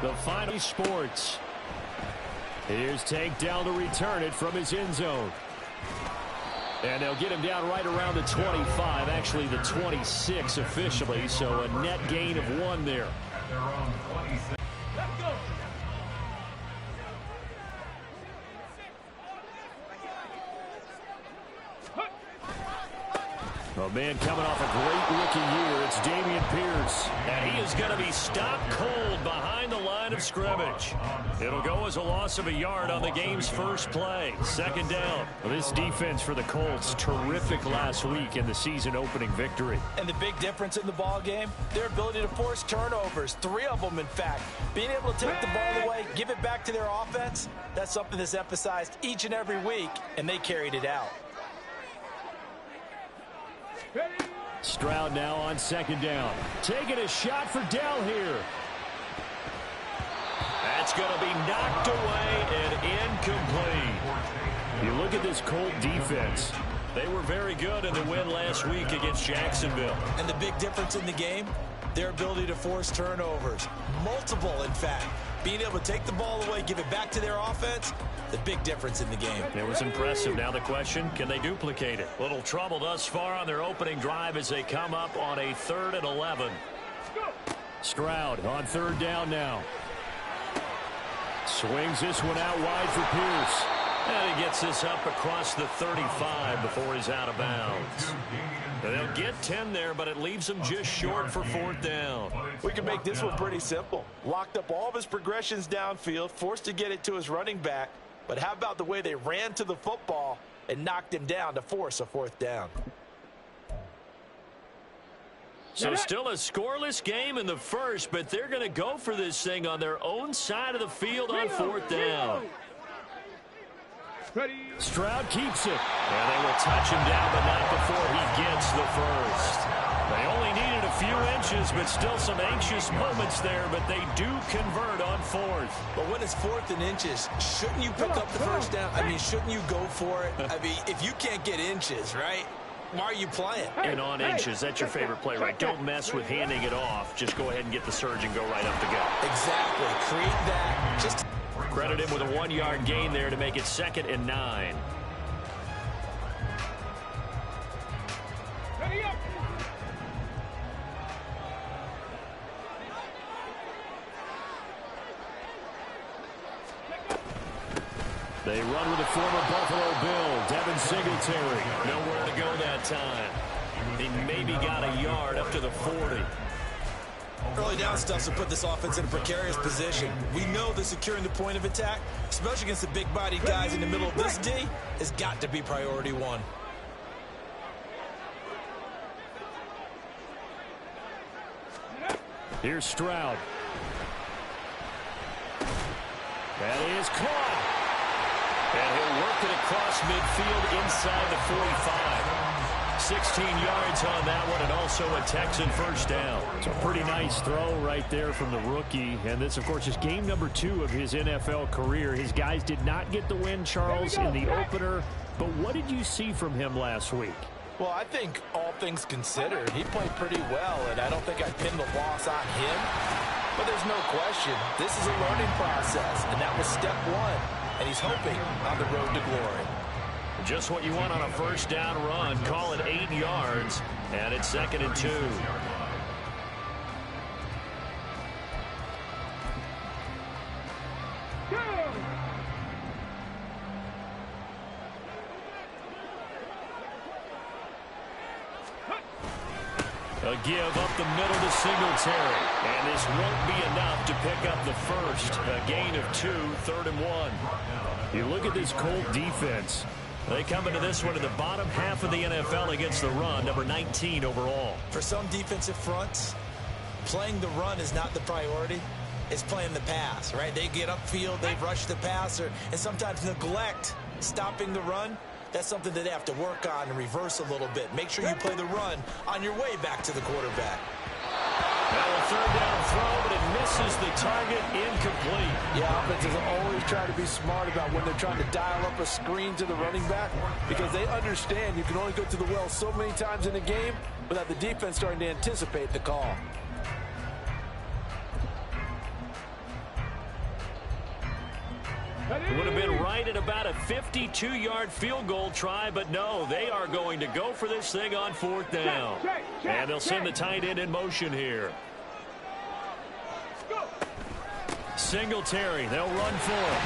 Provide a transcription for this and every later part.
The final sports. Here's takedown to return it from his end zone. And they'll get him down right around the 25, actually the 26 officially, so a net gain of 1 there. A man coming off a great rookie year, it's Dameon Pierce. And he is going to be stopped cold behind the line of scrimmage. It'll go as a loss of a yard on the game's first play. Second down. Well, this defense for the Colts, terrific last week in the season opening victory. And the big difference in the ball game, their ability to force turnovers, 3 of them in fact. Being able to take the ball away, give it back to their offense, that's something that's emphasized each and every week, and they carried it out. Stroud now on second down. Taking a shot for Dell here. That's going to be knocked away and incomplete. You look at this Colt defense. They were very good in the win last week against Jacksonville. And the big difference in the game, their ability to force turnovers. Multiple, in fact. Being able to take the ball away, give it back to their offense, the big difference in the game. It was impressive. Now the question, can they duplicate it? Little trouble thus far on their opening drive as they come up on a 3rd and 11. Stroud on 3rd down now. Swings this one out wide for Pierce. And he gets this up across the 35 before he's out of bounds. And they'll get 10 there, but it leaves them just short for 4th down. We can make this one pretty simple. Locked up all of his progressions downfield, forced to get it to his running back. But how about the way they ran to the football and knocked him down to force a 4th down? So still a scoreless game in the first, but they're going to go for this thing on their own side of the field on 4th down. Stroud keeps it. And they will touch him down, but not before he gets the first. They only needed a few inches, but still some anxious moments there, but they do convert on 4th. But when it's 4th and inches, shouldn't you pick up the first down? I mean, shouldn't you go for it? I mean, if you can't get inches, right? Why are you playing? And on inches, that's your favorite play, right? Don't mess with handing it off. Just go ahead and get the surge and go right up the gut. Exactly. Create that. Just credit him with a 1-yard gain there to make it 2nd and 9. They run with the former Buffalo Bill, Devin Singletary. Nowhere to go that time. He maybe got a yard up to the 40. Early down stuff to put this offense in a precarious position. We know that securing the point of attack, especially against the big-bodied guys in the middle of this D, has got to be priority 1. Here's Stroud. That is caught. And he'll work it across midfield inside the 45. 16 yards on that one, and also a Texan first down. It's a pretty nice throw right there from the rookie. And this, of course, is game number 2 of his NFL career. His guys did not get the win, Charles, in the opener. But what did you see from him last week? Well, I think all things considered, he played pretty well, and I don't think I'd pin the loss on him. But there's no question, this is a learning process, and that was step 1. And he's hoping on the road to glory. Just what you want on a first down run. Call it 8 yards, and it's 2nd and 2. A give up the middle to Singletary. And this won't be enough to pick up the first. A gain of 2, 3rd and 1. You look at this Colt defense. They come into this one in the bottom half of the NFL against the run, number 19 overall. For some defensive fronts, playing the run is not the priority. It's playing the pass, right? They get upfield, they rush the passer, and sometimes neglect stopping the run. That's something that they have to work on and reverse a little bit. Make sure you play the run on your way back to the quarterback. Now a 3rd down throw, but it misses the target, incomplete. Yeah, offenses always try to be smart about when they're trying to dial up a screen to the running back, because they understand you can only go to the well so many times in a game without the defense starting to anticipate the call. It would have been right at about a 52-yard field goal try, but no, they are going to go for this thing on 4th down. And they'll send the tight end in motion here. Singletary, they'll run for it.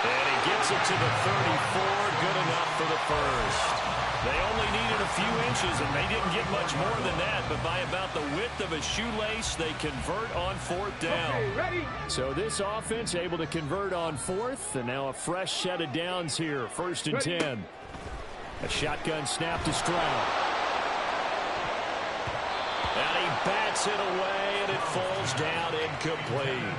And he gets it to the 34, good enough for the first. They only needed a few inches, and they didn't get much more than that, but by about the width of a shoelace, they convert on 4th down. So this offense able to convert on 4th, and now a fresh set of downs here, 1st and 10. A shotgun snap to Stroud. And he bats it away, and it falls down incomplete.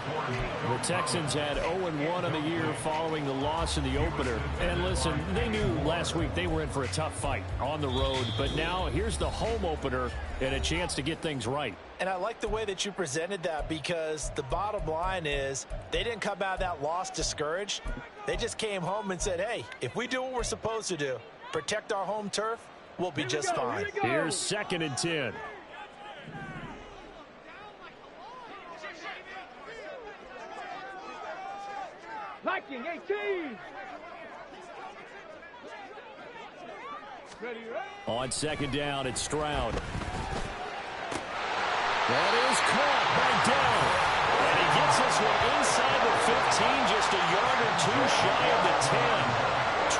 The Texans had 0-1 on the year following the loss in the opener. And listen, they knew last week they were in for a tough fight on the road. But now here's the home opener and a chance to get things right. And I like the way that you presented that, because the bottom line is they didn't come out of that loss discouraged. They just came home and said, hey, if we do what we're supposed to do, protect our home turf, we'll be just fine. Here's 2nd and 10. Liking 18. Ready, on 2nd down, it's Stroud. That is caught by Dell. And he gets this one inside the 15, just a yard or two shy of the 10.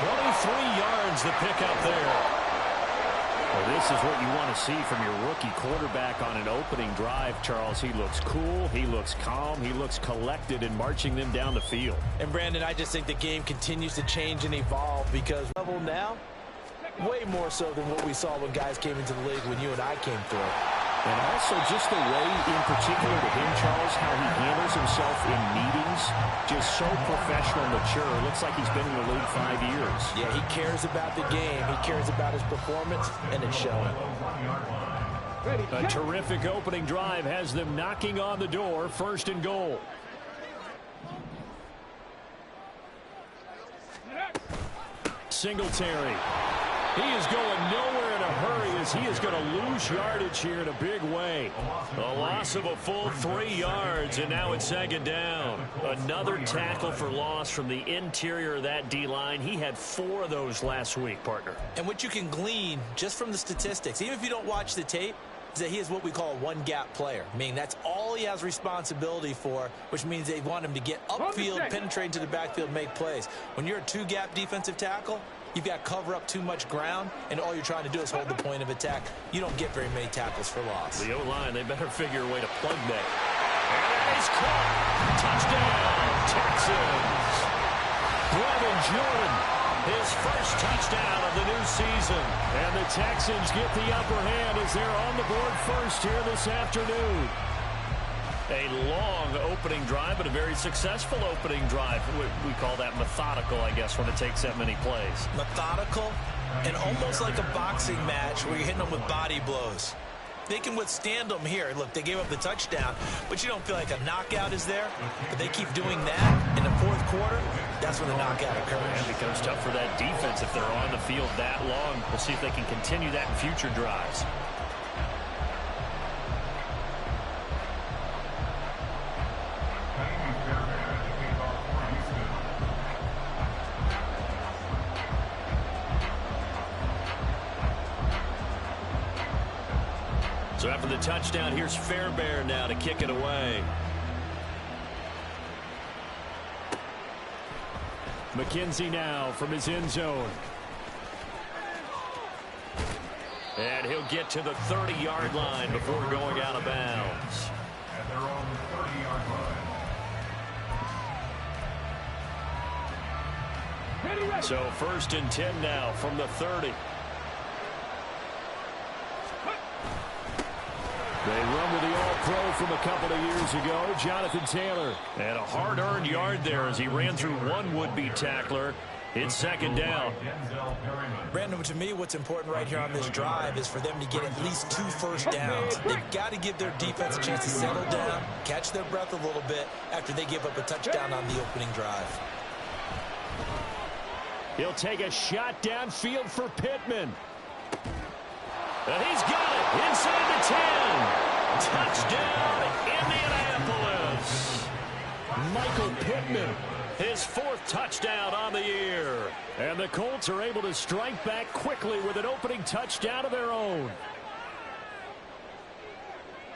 23 yards the pickup there. Well, this is what you want to see from your rookie quarterback on an opening drive, Charles. He looks cool, he looks calm, he looks collected in marching them down the field. And, Brandon, I just think the game continues to change and evolve, because level now, way more so than what we saw when guys came into the league when you and I came through. And also just the way, in particular to him, Charles, how he handles himself in meetings, just so professional, mature. Looks like he's been in the league 5 years. Yeah, he cares about the game. He cares about his performance, and it's showing. A terrific opening drive has them knocking on the door, 1st and goal. Singletary. He is going nowhere in a hurry, as he is going to lose yardage here in a big way. A loss of a full 3 yards, and now it's 2nd down. Another tackle for loss from the interior of that D-line. He had 4 of those last week, partner. And what you can glean just from the statistics, even if you don't watch the tape, is that he is what we call a one-gap player, meaning that's all he has responsibility for, which means they want him to get upfield, penetrate into the backfield, make plays. When you're a two-gap defensive tackle, you've got to cover up too much ground, and all you're trying to do is hold the point of attack. You don't get very many tackles for loss. The O-line, they better figure a way to plug that. And he's caught. Touchdown, Texans. Brevin Jordan, his first touchdown of the new season. And the Texans get the upper hand as they're on the board first here this afternoon. A long opening drive, but a very successful opening drive. We call that methodical, I guess, when it takes that many plays. Methodical, and almost like a boxing match where you're hitting them with body blows. They can withstand them here. Look, they gave up the touchdown, but you don't feel like a knockout is there. But they keep doing that in the 4th quarter. That's when the knockout occurs. And it becomes tough for that defense if they're on the field that long. We'll see if they can continue that in future drives. So after the touchdown, here's Fairbairn now to kick it away. McKenzie now from his end zone. And he'll get to the 30-yard line before going out of bounds. At their own 30-yard line. So 1st and 10 now from the 30. They run with the All-Pro from a couple of years ago, Jonathan Taylor. And a hard-earned yard there as he ran through one would-be tackler. It's 2nd down. Brandon, to me, what's important right here on this drive is for them to get at least 2 first downs. They've got to give their defense a chance to settle down, catch their breath a little bit after they give up a touchdown on the opening drive. He'll take a shot downfield for Pittman. And he's got it inside the 10. Touchdown, Indianapolis. Michael Pittman His 4th touchdown on the year. And the Colts are able to strike back quickly with an opening touchdown of their own.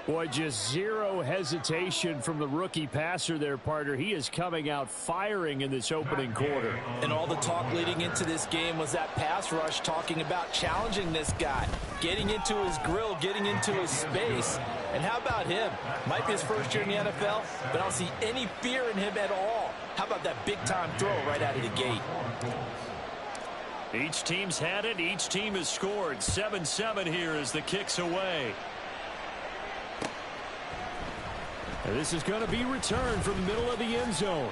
Boy, just zero hesitation from the rookie passer there, partner. He is coming out firing in this opening quarter. And all the talk leading into this game was that pass rush, talking about challenging this guy, getting into his grill, getting into his space. And how about him? Might be his first year in the NFL, but I don't see any fear in him at all. How about that big-time throw right out of the gate? Each team's had it. Each team has scored. 7-7 here as the kick's away. And this is going to be returned from the middle of the end zone.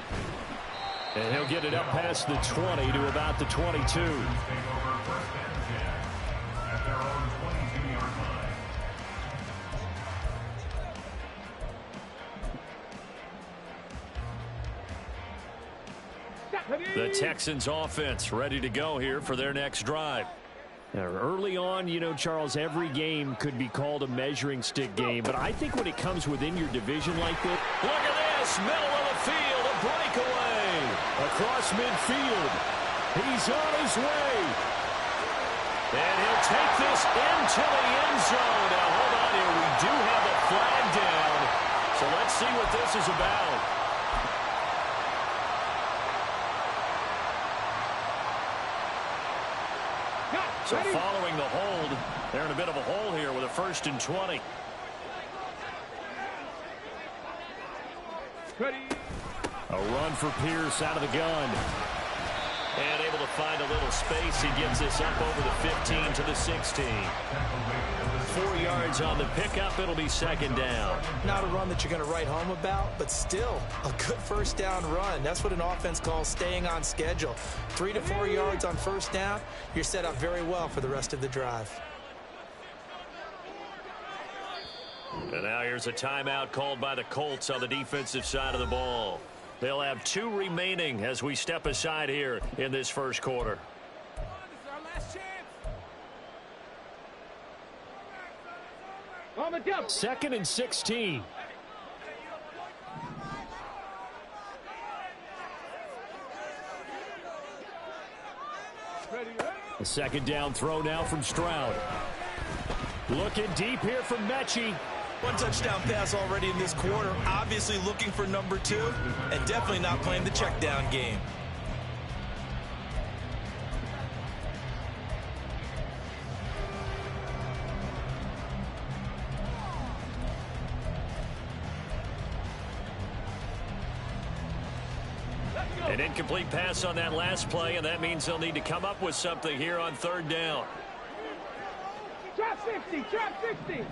And he'll get it up past the 20 to about the 22. The Texans offense ready to go here for their next drive. Now, early on, you know, Charles, every game could be called a measuring stick game, but I think when it comes within your division like this, look at this, middle of the field, a breakaway across midfield. He's on his way. And he'll take this into the end zone. Now, hold on here. We do have a flag down. So let's see what this is about. So following the hold, they're in a bit of a hole here with a 1st and 20. A run for Pierce out of the gun. And able to find a little space. He gets this up over the 15 to the 16. 4 yards on the pickup. It'll be 2nd down. Not a run that you're going to write home about, but still a good 1st down run. That's what an offense calls staying on schedule. 3 to 4 yards on 1st down. You're set up very well for the rest of the drive. And now here's a timeout called by the Colts on the defensive side of the ball. They'll have 2 remaining as we step aside here in this 1st quarter. On the jump. 2nd and 16. A 2nd down throw now from Stroud. Looking deep here from Mechie. 1 touchdown pass already in this quarter. Obviously looking for number 2, and definitely not playing the check down game. An incomplete pass on that last play, and that means they'll need to come up with something here on 3rd down. Trap 60, trap 60.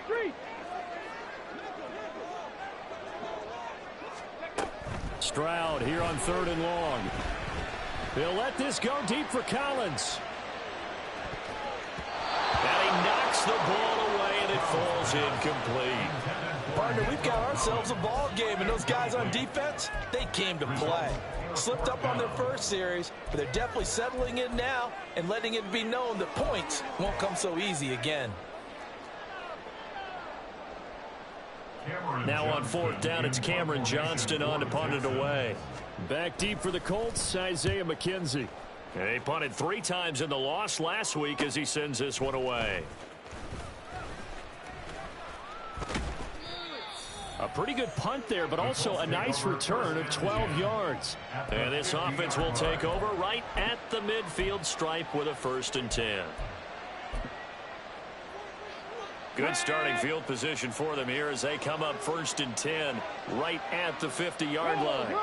Street. Stroud here on 3rd and long. They'll let this go deep for Collins. And he knocks the ball away, and it falls incomplete. Partner, we've got ourselves a ball game, and those guys on defense, they came to play. Slipped up on their 1st series, but they're definitely settling in now and letting it be known that points won't come so easy again. Now on 4th down, it's Cameron Johnston on to punt it away. Back deep for the Colts, Isaiah McKenzie. And he punted 3 times in the loss last week as he sends this one away. A pretty good punt there, but also a nice return of 12 yards. And this offense will take over right at the midfield stripe with a 1st and 10. Good starting field position for them here as they come up 1st and 10 right at the 50-yard line.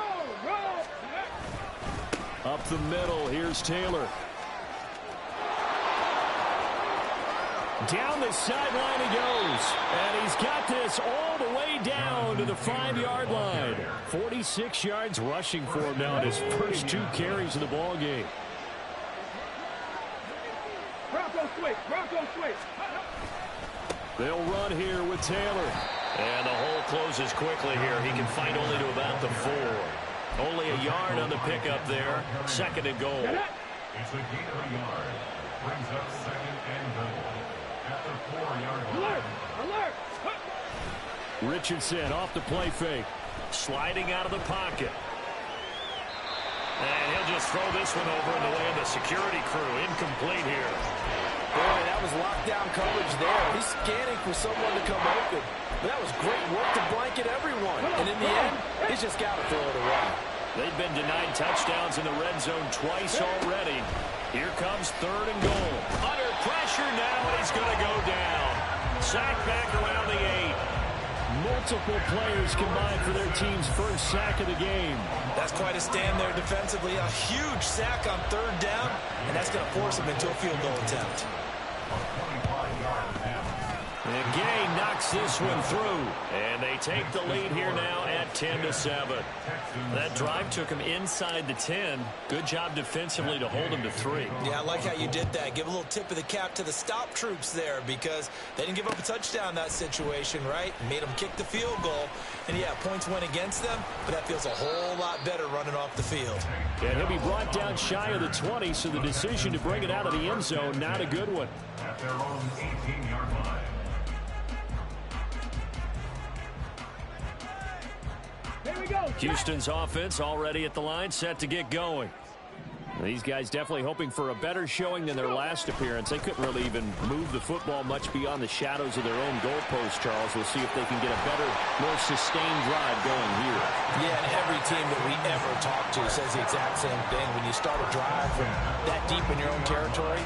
Up the middle, here's Taylor. Down the sideline he goes. And he's got this all the way down to the 5-yard line. 46 yards rushing for him now in his first 2 carries of the ball game. Bronco switch. They'll run here with Taylor. And the hole closes quickly here. He can find only to about the 4. Only a yard on the pickup there. 2nd and goal. It's a gain of a yard. Brings up 2nd and goal. At the 4-yard line. Alert! Richardson off the play fake. Sliding out of the pocket. And he'll just throw this one over in the way of the security crew. Incomplete here. Boy, that was lockdown coverage there. He's scanning for someone to come open. But that was great work to blanket everyone. And in the end, he's just got to throw it away. They've been denied touchdowns in the red zone twice already. Here comes 3rd and goal. Under pressure now, and he's going to go down. Sack back around the 8. Multiple players combined for their team's first sack of the game. That's quite a stand there defensively. A huge sack on 3rd down, and that's going to force him into a field goal attempt. And Gay knocks this one through. And they take the lead here now at 10-7. That drive took him inside the 10. Good job defensively to hold him to 3. Yeah, I like how you did that. Give a little tip of the cap to the stop troops there because they didn't give up a touchdown in that situation, right? Made them kick the field goal. And, yeah, points went against them, but that feels a whole lot better running off the field. And he'll be brought down shy of the 20, so the decision to bring it out of the end zone, not a good one. At their own 18-yard line. Here we go. Houston's offense already at the line, set to get going. These guys definitely hoping for a better showing than their last appearance. They couldn't really even move the football much beyond the shadows of their own goalpost, Charles. We'll see if they can get a better, more sustained drive going here. Yeah, and every team that we ever talk to says the exact same thing. When you start a drive from that deep in your own territory,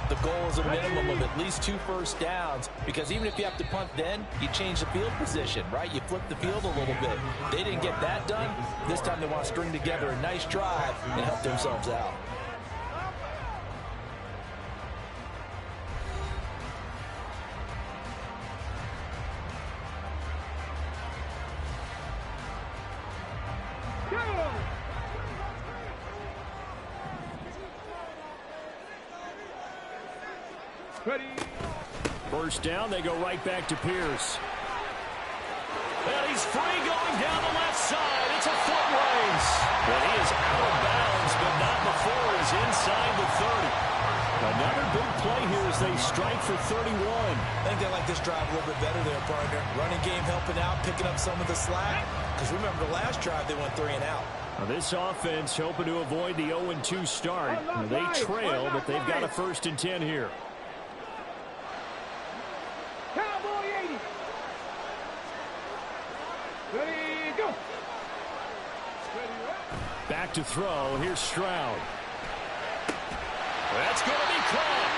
the goal is a minimum of at least 2 first downs because even if you have to punt then, you change the field position, right? You flip the field a little bit. They didn't get that done. This time they want to string together a nice drive and help themselves out. Ready. First down, they go right back to Pierce. And he's free going down the left side. It's a foot race. And he is out of bounds, but not before he's inside the 30. Another big play here as they strike for 31. I think they like this drive a little bit better there, partner. Running game helping out, picking up some of the slack. Because remember, the last drive, they went 3 and out. Now this offense hoping to avoid the 0-2 start. They trail, but they've got a 1st and 10 here. Cowboy 80. Ready, go. Back to throw. Here's Stroud. That's going to be caught.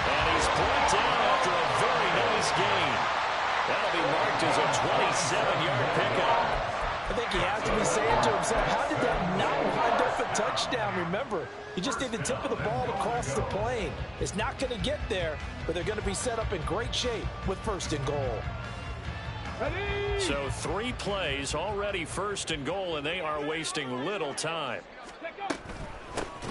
And he's brought down after a very nice gain. That'll be marked as a 27-yard pickup. I think he has to be saying to himself, how did that not wind up a touchdown? Remember, you just need the tip of the ball to cross the plane. It's not going to get there, but they're going to be set up in great shape with 1st and goal. Ready. So 3 plays already 1st and goal, and they are wasting little time.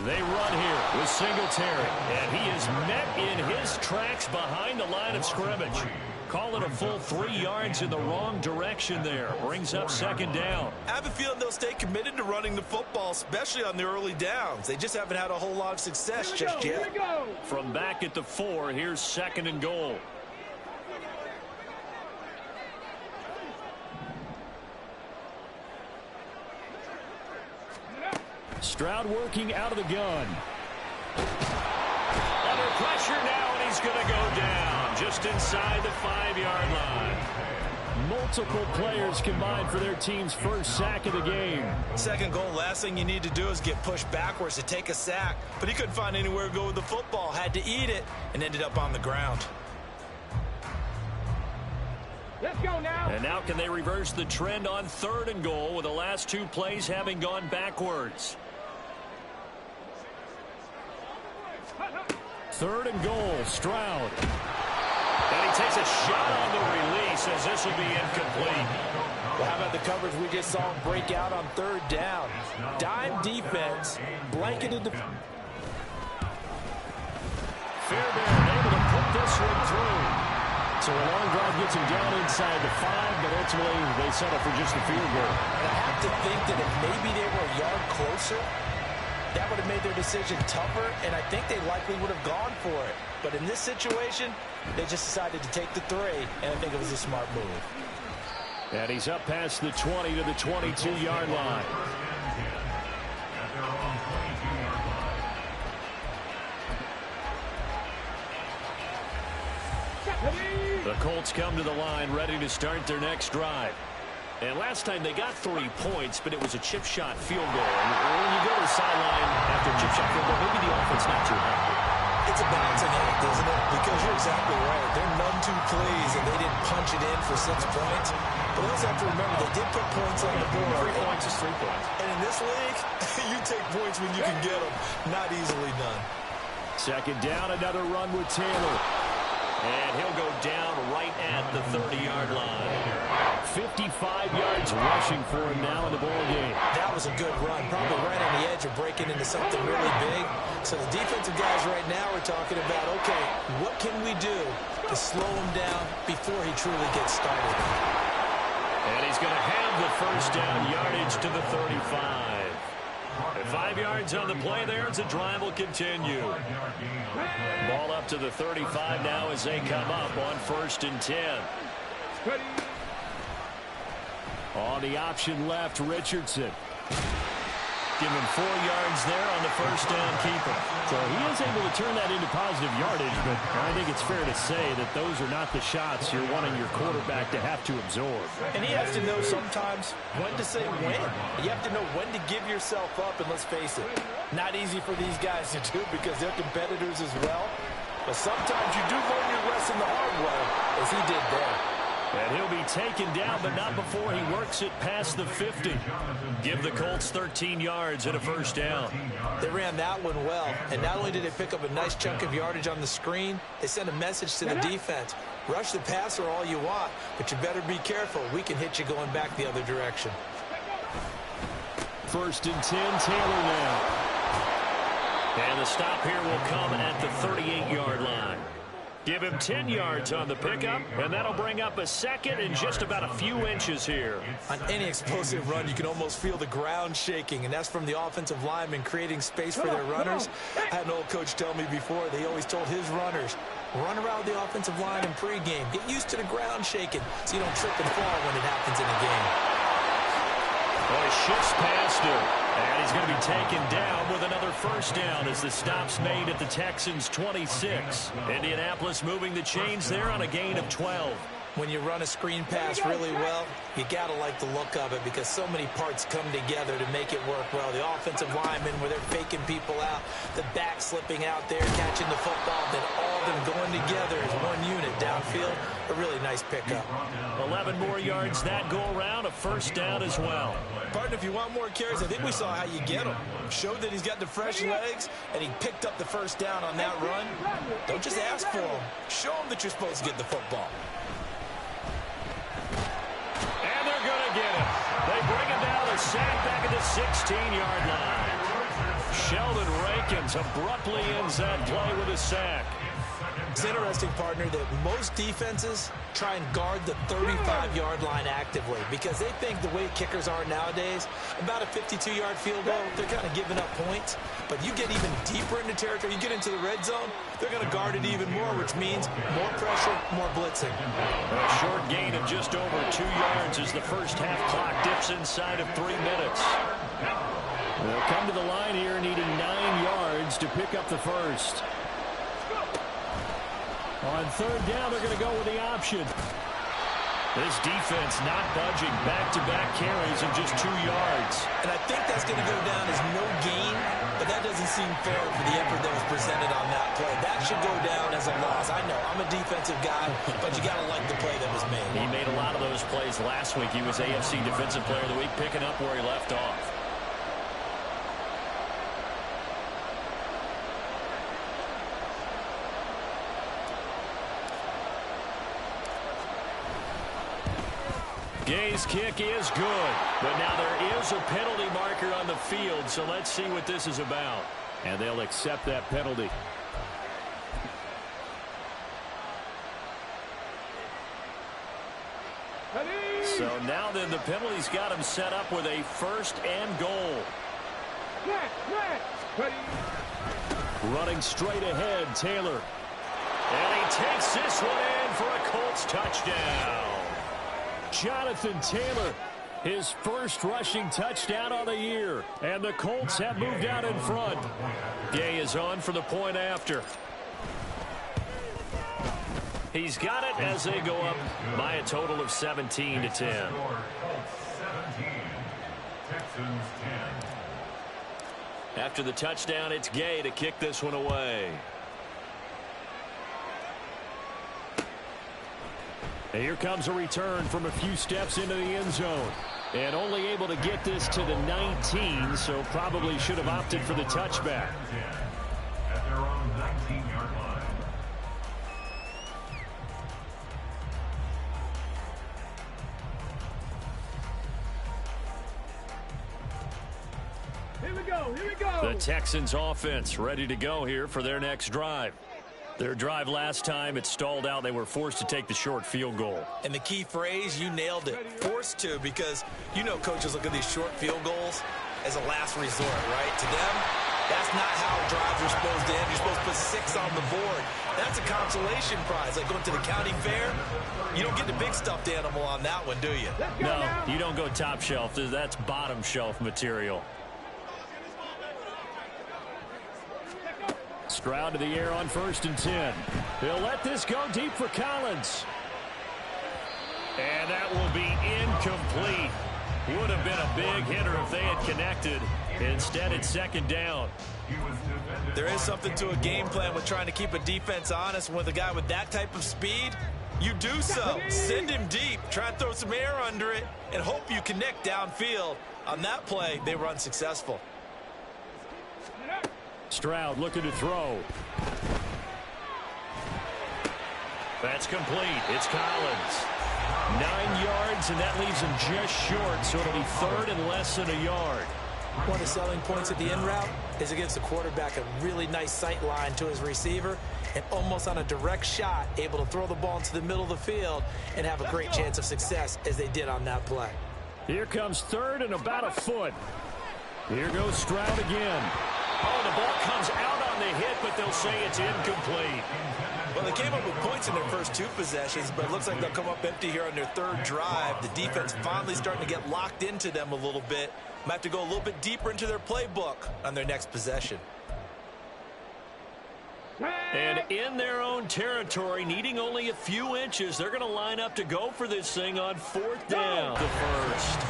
They run here with Singletary, and he is met in his tracks behind the line of scrimmage. Call it a full 3 yards in the wrong direction there. Brings up 2nd down. I have a feeling they'll stay committed to running the football, especially on the early downs. They just haven't had a whole lot of success just yet. Here we go. From back at the 4, here's 2nd and goal. Stroud working out of the gun. Under pressure now, and he's going to go down just inside the 5-yard line. Multiple players combined for their team's first sack of the game. 2nd goal, last thing you need to do is get pushed backwards to take a sack. But he couldn't find anywhere to go with the football, had to eat it, and ended up on the ground. Let's go now. And now can they reverse the trend on 3rd and goal with the last 2 plays having gone backwards? 3rd and goal, Stroud. And he takes a shot on the release as this will be incomplete. Well, how about the coverage we just saw him break out on 3rd down? Dime defense, blanketed the... Fairbairn able to put this one through. So a long drive gets him down inside the 5, but ultimately they settle for just a field goal. And I have to think that if maybe they were a yard closer, that would have made their decision tougher, and I think they likely would have gone for it. But in this situation, they just decided to take the 3, and I think it was a smart move. And he's up past the 20 to the 22-yard line. At their own 22-yard line. The Colts come to the line ready to start their next drive. And last time they got 3 points, but it was a chip shot field goal. And when you go to the sideline after a chip shot field goal, maybe the offense not too happy. It's a balancing act, isn't it? Because you're exactly right. They're none too pleased, and they didn't punch it in for 6 points. But we also have to remember they did put points on the board. 3 points is 3 points. And in this league, you take points when you can get them. Not easily done. Second down, another run with Taylor. And he'll go down right at the 30-yard line. 55 yards rushing for him now in the ball game. That was a good run, probably right on the edge of breaking into something really big. So the defensive guys right now are talking about, okay, what can we do to slow him down before he truly gets started? And he's going to have the first down yardage to the 35. And 5 yards on the play there as the drive will continue. Ball up to the 35 now as they come up on 1st and 10. On the option left, Richardson. Give him 4 yards there on the first down keeper. So he is able to turn that into positive yardage, but I think it's fair to say that those are not the shots you're wanting your quarterback to have to absorb. And he has to know sometimes when to say when. You have to know when to give yourself up, and let's face it, not easy for these guys to do because they're competitors as well. But sometimes you do learn your lesson the hard way, as he did there. And he'll be taken down, but not before he works it past the 50. Give the Colts 13 yards and a first down. They ran that one well, and not only did they pick up a nice chunk of yardage on the screen, they sent a message to the defense. Rush the passer all you want, but you better be careful. We can hit you going back the other direction. 1st and 10, Taylor now. And the stop here will come at the 38-yard line. Give him 10 yards on the pickup, and that'll bring up a second and just about a few inches here. On any explosive run, you can almost feel the ground shaking, and that's from the offensive linemen creating space for their runners. I had an old coach tell me before, they always told his runners, run around the offensive line in pregame. Get used to the ground shaking so you don't trip and fall when it happens in a game. Well, he shifts past him. And he's going to be taken down with another first down as the stop's made at the Texans' 26. Indianapolis moving the chains there on a gain of 12. When you run a screen pass really well, you got to like the look of it because so many parts come together to make it work well. The offensive linemen where they're faking people out, the back slipping out there, catching the football, then all of them going together as one unit downfield. A really nice pickup. 11 more yards that go around, a first down as well. Partner, if you want more carries, I think we saw how you get him. Showed that he's got the fresh legs, and he picked up the first down on that run. Don't just ask for him. Show him that you're supposed to get the football. And they're going to get him. They bring him down, a sack back at the 16-yard line. Sheldon Rankins abruptly ends that play with a sack. It's interesting, partner, that most defenses try and guard the 35-yard line actively because they think the way kickers are nowadays, about a 52-yard field goal, they're kind of giving up points. But you get even deeper into territory, you get into the red zone, they're going to guard it even more, which means more pressure, more blitzing. A short gain of just over 2 yards as the first half clock dips inside of 3 minutes. They'll come to the line here needing 9 yards to pick up the first. On third down, they're going to go with the option. This defense not budging. Back-to-back carries of just 2 yards. And I think that's going to go down as no gain, but that doesn't seem fair for the effort that was presented on that play. That should go down as a loss. I know, I'm a defensive guy, but you got to like the play that was made. He made a lot of those plays last week. He was AFC Defensive Player of the Week, picking up where he left off. Gay's kick is good, but now there is a penalty marker on the field, so let's see what this is about. And they'll accept that penalty. So now then the penalty's got him set up with a first and goal. Running straight ahead, Taylor. And he takes this one in for a Colts touchdown. Jonathan Taylor. His first rushing touchdown on the year. And the Colts have moved out in front. Gay is on for the point after. He's got it as they go up by a total of 17-10. 17. Texans 10. After the touchdown, it's Gay to kick this one away. And here comes a return from a few steps into the end zone. And only able to get this to the 19, so probably should have opted for the touchback. At their own 19-yard line. Here we go. Here we go. The Texans offense ready to go here for their next drive. Their drive last time, it stalled out. They were forced to take the short field goal. And the key phrase, you nailed it, forced to, because you know coaches look at these short field goals as a last resort, right? To them, that's not how drives are supposed to end. You're supposed to put 6 on the board. That's a consolation prize, like going to the county fair. You don't get the big stuffed animal on that one, do you? No, you don't go top shelf. That's bottom shelf material. Stroud to the air on 1st and 10. He'll let this go deep for Collins. And that will be incomplete. Would have been a big hitter if they had connected. Instead, it's 2nd down. There is something to a game plan with trying to keep a defense honest. With a guy with that type of speed, you do so. Send him deep, try and throw some air under it, and hope you connect downfield. On that play, they were unsuccessful. Stroud looking to throw. That's complete. It's Collins. 9 yards, and that leaves him just short, so it'll be 3rd and less than a yard. One of the selling points at the end route is it gives the quarterback a really nice sight line to his receiver, and almost on a direct shot, able to throw the ball into the middle of the field and have a great chance of success as they did on that play. Here comes 3rd and about a foot. Here goes Stroud again. Oh, the ball comes out on the hit, but they'll say it's incomplete. Well, they came up with points in their first 2 possessions, but it looks like they'll come up empty here on their 3rd drive. The defense finally starting to get locked into them a little bit. Might have to go a little bit deeper into their playbook on their next possession. And in their own territory, needing only a few inches, they're going to line up to go for this thing on 4th down. The first.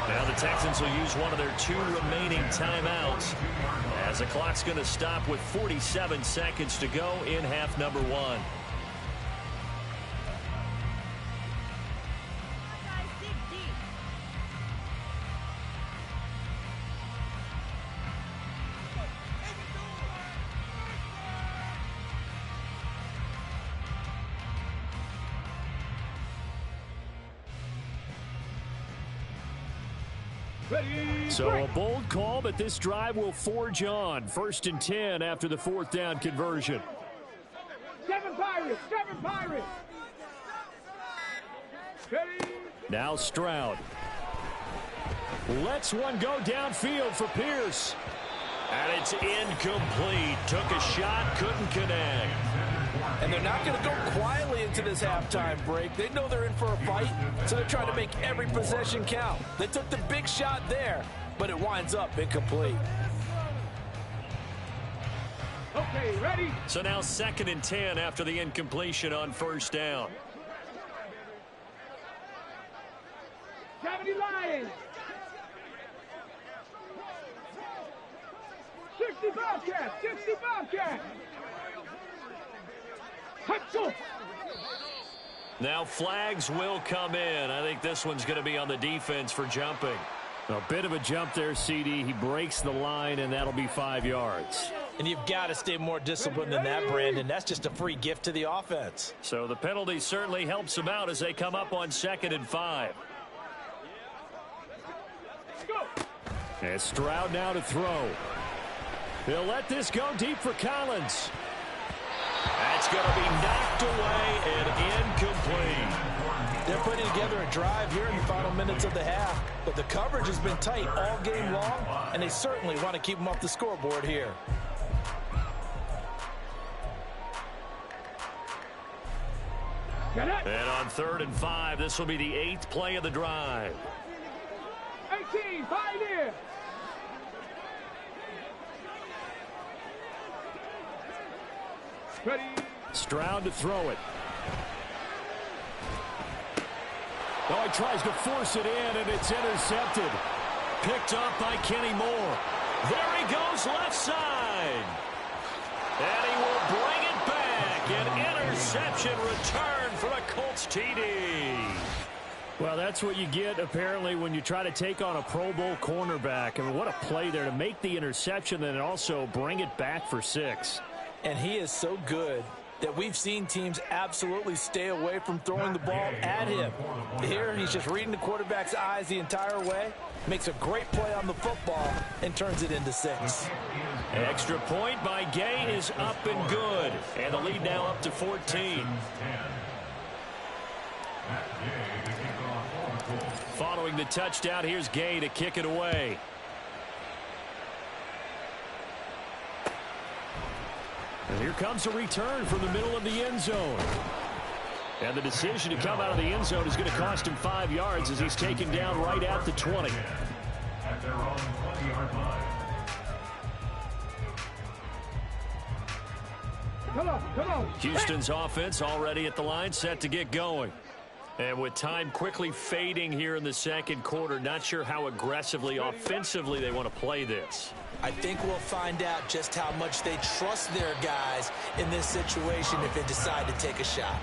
Now the Texans will use one of their 2 remaining timeouts, as the clock's going to stop with 47 seconds to go in half number 1. So a bold call, but this drive will forge on. 1st and 10 after the 4th down conversion. 7 Pirates, 7 Pirates. Ready? Now Stroud. Lets one go downfield for Pierce. And it's incomplete. Took a shot, couldn't connect. And they're not going to go quietly into this halftime break. They know they're in for a fight, so they're trying to make every possession count. They took the big shot there, but it winds up incomplete. Okay, ready? So now 2nd and 10 after the incompletion on 1st down. 70 Lions. 60 Bobcats, 60 Bobcats. Now flags will come in. I think this one's going to be on the defense for jumping. A bit of a jump there, CD. He breaks the line, and that'll be 5 yards. And you've got to stay more disciplined than that, Brandon. That's just a free gift to the offense. So the penalty certainly helps them out as they come up on 2nd and 5. And Stroud now to throw. He'll let this go deep for Collins. That's going to be knocked away and incomplete. They're putting together a drive here in the final minutes of the half, but the coverage has been tight all game long, and they certainly want to keep them off the scoreboard here. And on 3rd and 5, this will be the 8th play of the drive. 18, pioneer. Ready. Stroud to throw it. Oh, he tries to force it in, and it's intercepted. Picked up by Kenny Moore. There he goes, left side. And he will bring it back. An interception return for the Colts TD. Well, that's what you get, apparently, when you try to take on a Pro Bowl cornerback. I mean, what a play there to make the interception and also bring it back for 6. And he is so good that we've seen teams absolutely stay away from throwing the ball at him. Here, he's just reading the quarterback's eyes the entire way, makes a great play on the football, and turns it into 6. Extra point by Gay is up and good. And the lead now up to 14. Following the touchdown, here's Gay to kick it away. And here comes a return from the middle of the end zone. And the decision to come out of the end zone is going to cost him 5 yards as he's taken down right at the 20. At their own 20-yard line. Come on. Houston's offense already at the line, set to get going. And with time quickly fading here in the second quarter, not sure how aggressively, offensively they want to play this. I think we'll find out just how much they trust their guys in this situation if they decide to take a shot.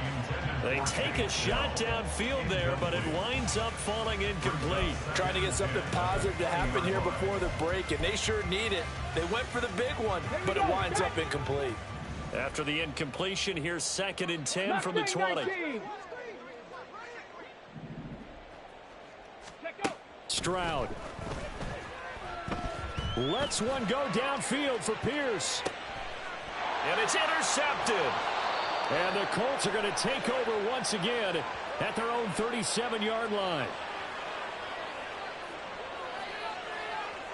They take a shot downfield there, but it winds up falling incomplete. Trying to get something positive to happen here before the break, and they sure need it. They went for the big one, but it winds up incomplete. After the incompletion, here's 2nd and 10 from the 20. Stroud. Lets one go downfield for Pierce. And it's intercepted. And the Colts are going to take over once again at their own 37-yard line.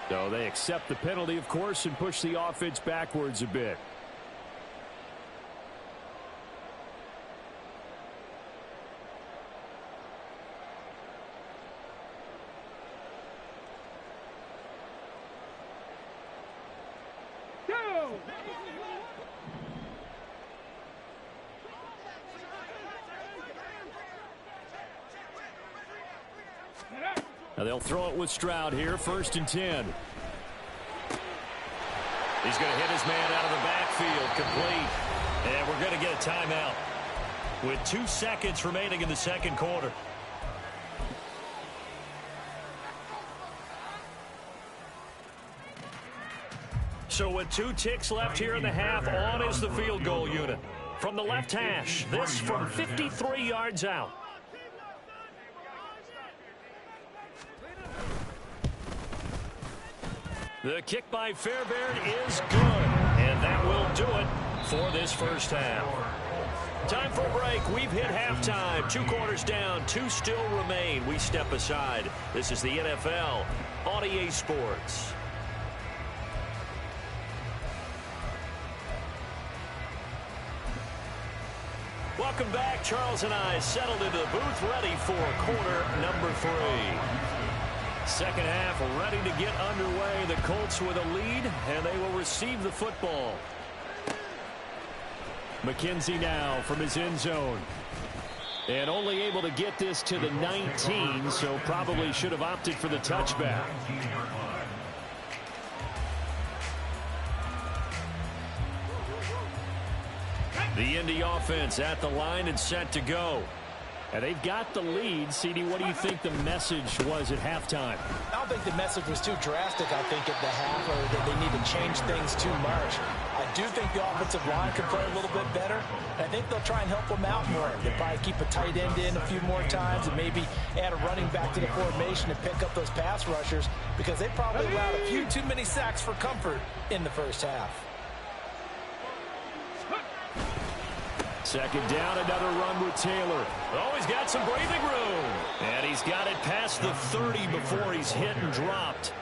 So they accept the penalty, of course, and push the offense backwards a bit. Now they'll throw it with Stroud here, 1st and 10. He's going to hit his man out of the backfield, complete. And we're going to get a timeout with 2 seconds remaining in the second quarter. So with 2 ticks left here in the half, on is the field goal unit. From the left hash, this from 53 yards out. The kick by Fairbairn is good, and that will do it for this first half. Time for a break. We've hit halftime. 2 quarters down, 2 still remain. We step aside. This is the NFL on EA Sports. Welcome back. Charles and I settled into the booth, ready for quarter number 3. Second half ready to get underway. The Colts with a lead, and they will receive the football. McKenzie now from his end zone. And only able to get this to the 19, so probably should have opted for the touchback. The Indy offense at the line and set to go. And they've got the lead. CD, what do you think the message was at halftime? I don't think the message was too drastic, I think, at the half, or that they need to change things too much. I do think the offensive line could play a little bit better. And I think they'll try and help them out more. They'll probably keep a tight end in a few more times and maybe add a running back to the formation and pick up those pass rushers, because they probably allowed a few too many sacks for comfort in the first half. Second down, another run with Taylor. Oh, he's got some breathing room. And he's got it past the 30 before he's hit and dropped.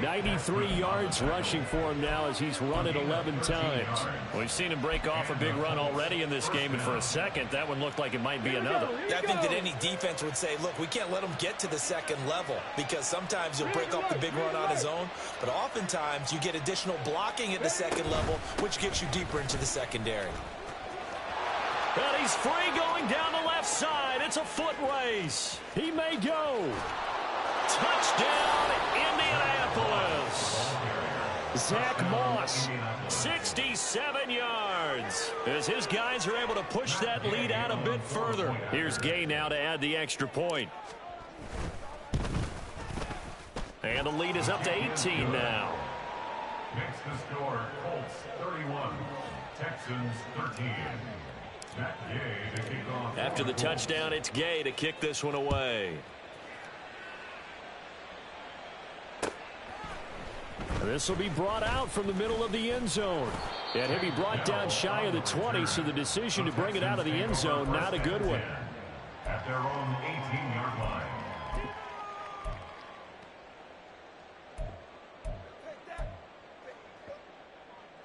93 yards rushing for him now as he's run it 11 times. We've seen him break off a big run already in this game, and for a second, that one looked like it might be another. I think that any defense would say, look, we can't let him get to the second level, because sometimes he'll break off the big run on his own, but oftentimes you get additional blocking at the second level, which gets you deeper into the secondary. And he's free going down the left side. It's a foot race. He may go. Touchdown, Indianapolis. Zach Moss, 67 yards. As his guys are able to push that lead out a bit further. Here's Gay now to add the extra point. And the lead is up to 18 now. Next to score, Colts 31, Texans 13. Gay to kick off. After the touchdown, it's Gay to kick this one away. This will be brought out from the middle of the end zone. And he'll be brought down shy of the 20, so the decision to bring it out of the end zone, not a good one. At their own 18-yard line.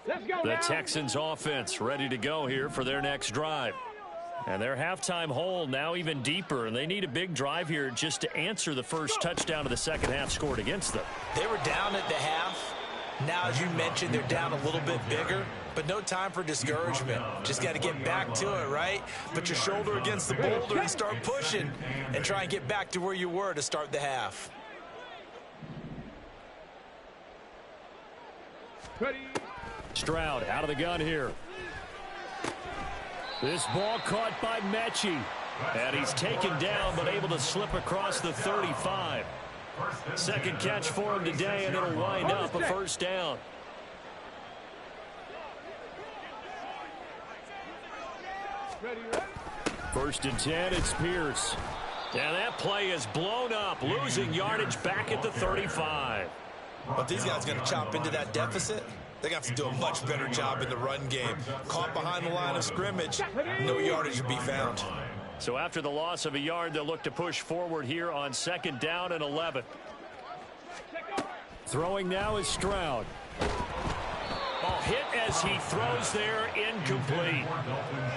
Let's go The now. Texans offense ready to go here for their next drive. And their halftime hole now even deeper, and they need a big drive here just to answer the first touchdown of the second half scored against them. They were down at the half. Now, as you mentioned, they're down a little bit bigger, but no time for discouragement. Just got to get back to it, right? Put your shoulder against the boulder and start pushing and try and get back to where you were to start the half. Ready. Stroud out of the gun here. This ball caught by Mechie. And he's taken down but able to slip across the 35. Second catch for him today, and it'll wind up a first down. Ready, ready. First and 10, it's Pierce. And that play is blown up, losing yardage back at the 35. But these guys going to chop into that deficit. They're going to have to do a much better job in the run game. Caught behind the line of scrimmage, no yardage to be found. So after the loss of a yard, they'll look to push forward here on second down and 11. Throwing now is Stroud. Oh, hit as he throws there, incomplete.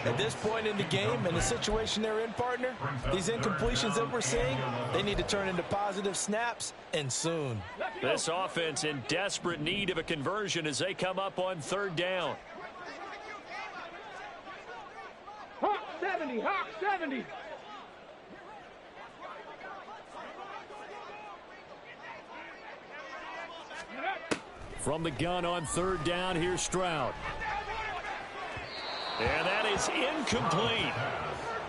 At this point in the game and the situation they're in, partner, these incompletions that we're seeing, they need to turn into positive snaps, and soon. This offense in desperate need of a conversion as they come up on third down. Hawk 70, Hawk 70. From the gun on third down, here's Stroud. And that is incomplete.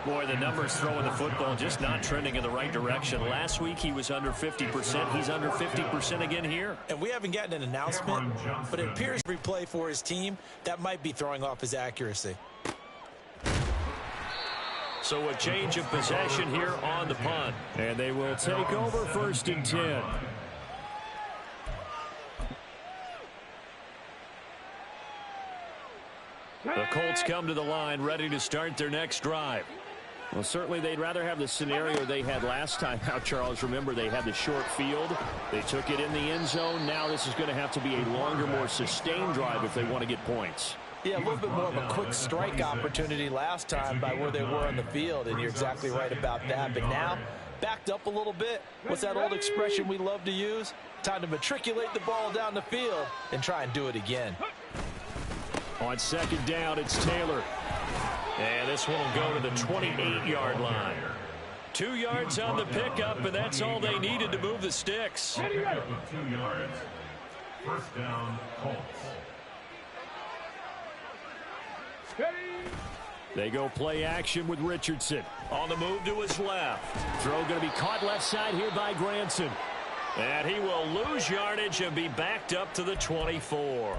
Boy, the numbers throwing the football just not trending in the right direction. Last week he was under 50%. He's under 50% again here. And we haven't gotten an announcement, but it appears every play for his team, that might be throwing off his accuracy. So a change of possession here on the punt. And they will take over first and 10. The Colts come to the line ready to start their next drive. Well, certainly they'd rather have the scenario they had last time out, Charles. Remember, they had the short field. They took it in the end zone. Now this is going to have to be a longer, more sustained drive if they want to get points. Yeah, a little bit more of a quick strike opportunity last time by where they were on the field, and you're exactly right about that. But now, backed up a little bit. What's that old expression we love to use? Time to matriculate the ball down the field and try and do it again. On second down, it's Taylor. And this one will go to the 28-yard line. 2 yards on the pickup, and that's all they needed to move the sticks. 2 yards. First down, Colts. They go play action with Richardson. On the move to his left. Throw going to be caught left side here by Granson. And he will lose yardage and be backed up to the 24.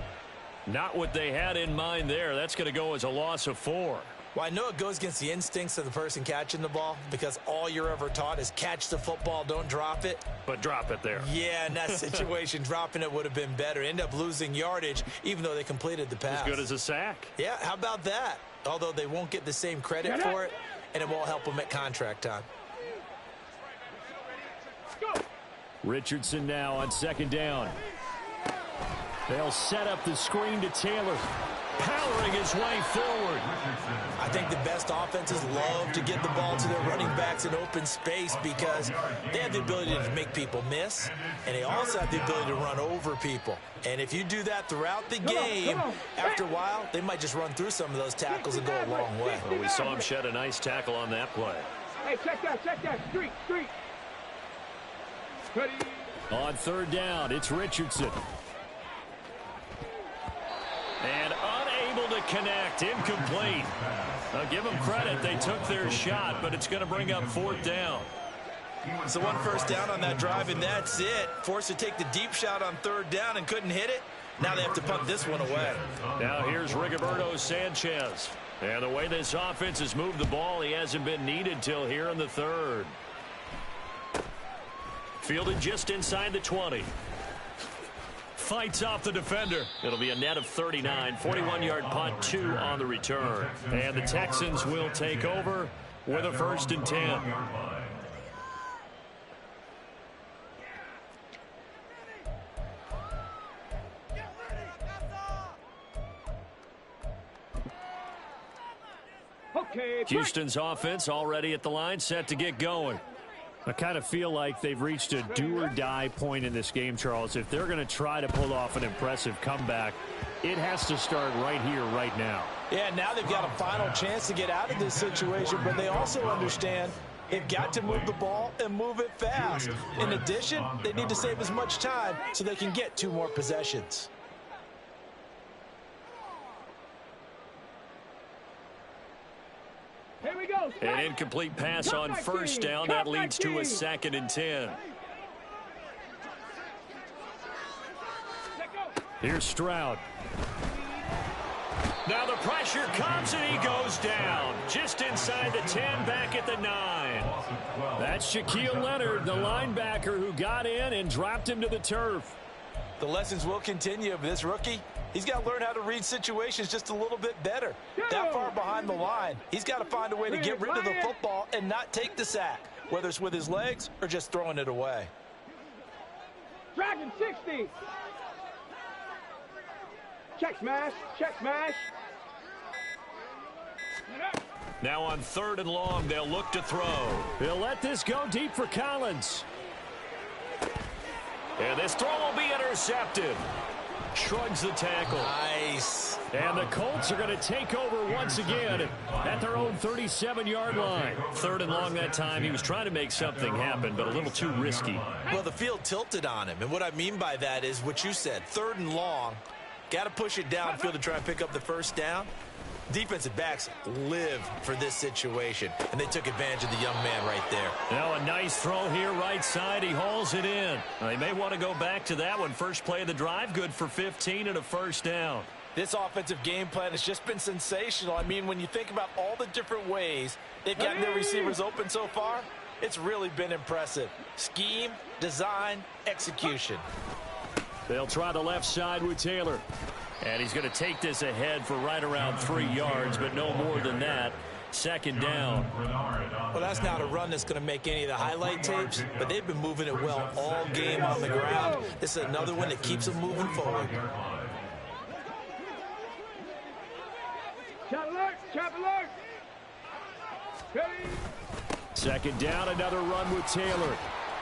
Not what they had in mind there. That's going to go as a loss of 4. Well, I know it goes against the instincts of the person catching the ball because all you're ever taught is catch the football, don't drop it. But drop it there. Yeah, in that situation, dropping it would have been better. End up losing yardage even though they completed the pass. As good as a sack. Yeah, how about that? Although they won't get the same credit for it, and it won't help them at contract time. Richardson now on second down. They'll set up the screen to Taylor, powering his way forward. I think the best offenses love to get the ball to their running backs in open space because they have the ability to make people miss, and they also have the ability to run over people. And if you do that throughout the game, after a while, they might just run through some of those tackles and go a long way. Well, we saw him shed a nice tackle on that play. Hey, check that. Street. Ready. On third down, it's Richardson. And unable to connect, incomplete. Now give them credit, they took their shot, but it's going to bring up fourth down. So one first down on that drive, and that's it. Forced to take the deep shot on third down and couldn't hit it. Now they have to punt this one away. Now here's Rigoberto Sanchez. And the way this offense has moved the ball, he hasn't been needed till here in the third. Fielded just inside the 20. Fights off the defender. It'll be a net of 39. 41-yard punt, 2 on the return. And the Texans will take over with a 1st and 10. Okay. Houston's offense already at the line, set to get going. I kind of feel like they've reached a do-or-die point in this game, Charles. If they're going to try to pull off an impressive comeback, it has to start right here, right now. Yeah, now they've got a final chance to get out of this situation, but they also understand they've got to move the ball and move it fast. In addition, they need to save as much time so they can get 2 more possessions. Here we go. An incomplete pass on first down. That leads to a 2nd and 10. Here's Stroud. Now the pressure comes and he goes down. Just inside the 10, back at the 9. That's Shaquille Leonard, the linebacker who got in and dropped him to the turf. The lessons will continue of this rookie. He's got to learn how to read situations just a little bit better. That far behind the line, he's got to find a way to get rid of the football and not take the sack, whether it's with his legs or just throwing it away. Dragon 60. Check smash. Now on 3rd and long, they'll look to throw. They'll let this go deep for Collins. And this throw will be intercepted. Shrugs the tackle. Nice. And the Colts are going to take over once again at their own 37-yard line. 3rd and long that time. He was trying to make something happen, but a little too risky. Well, the field tilted on him, and what I mean by that is what you said. 3rd and long. Got to push it downfield to try and pick up the first down. Defensive backs live for this situation, and they took advantage of the young man right there. Now a nice throw here right side. He hauls it in. They may want to go back to that one. First play of the drive, good for 15 and a first down. This offensive game plan has just been sensational. I mean, when you think about all the different ways they've gotten their receivers open so far, it's really been impressive. Scheme, design, execution. They'll try the left side with Taylor. And he's going to take this ahead for right around 3 yards, but no more than that. 2nd down. Well, that's not a run that's going to make any of the highlight tapes, but they've been moving it well all game on the ground. This is another one that keeps them moving forward. Chop alert. Ready. 2nd down, another run with Taylor.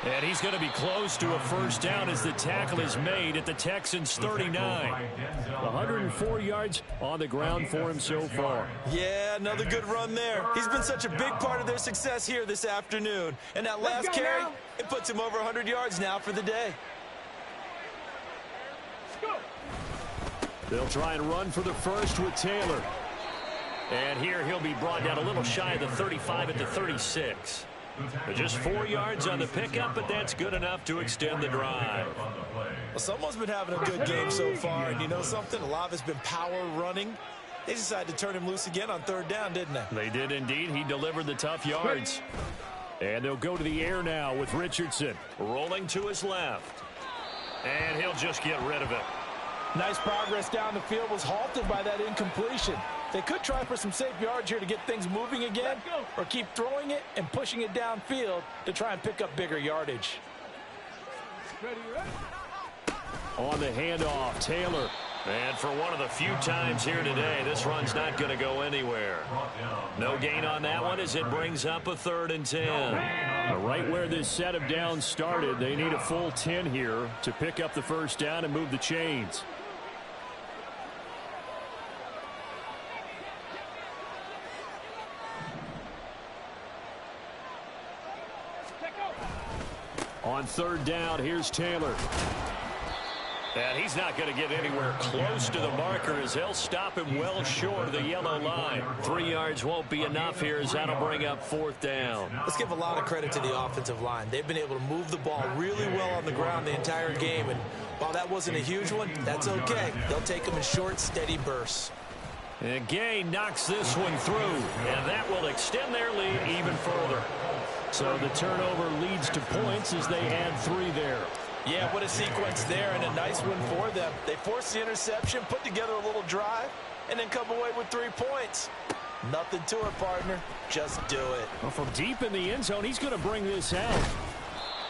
And he's going to be close to a first down as the tackle is made at the Texans' 39. 104 yards on the ground for him so far. Yeah, another good run there. He's been such a big part of their success here this afternoon. And that last carry, it puts him over 100 yards now for the day. They'll try and run for the first with Taylor. And here he'll be brought down a little shy of the 35 at the 36. Just 4 yards on the pickup, but that's good enough to extend the drive. Well, someone's been having a good game so far, and you know something? A lot of it's been power running. They decided to turn him loose again on 3rd down, didn't they? They did indeed. He delivered the tough yards. And they'll go to the air now with Richardson. Rolling to his left. And he'll just get rid of it. Nice progress down the field, was halted by that incompletion. They could try for some safe yards here to get things moving again, or keep throwing it and pushing it downfield to try and pick up bigger yardage. Ready, ready. On the handoff, Taylor. And for one of the few times here today, this run's not going to go anywhere. No gain on that one as it brings up a 3rd and 10. Right where this set of downs started, they need a full 10 here to pick up the first down and move the chains. On 3rd down, here's Taylor. And he's not going to get anywhere close to the marker as they'll stop him well short of the yellow line. 3 yards won't be enough here as that'll bring up 4th down. Let's give a lot of credit to the offensive line. They've been able to move the ball really well on the ground the entire game. And while that wasn't a huge one, that's okay. They'll take them in short, steady bursts. And Gay knocks this one through, and that will extend their lead even further. So the turnover leads to points as they add 3 there. Yeah, what a sequence there, and a nice one for them. They force the interception, put together a little drive, and then come away with 3 points. Nothing to it, partner. Just do it. Well, from deep in the end zone, he's going to bring this out.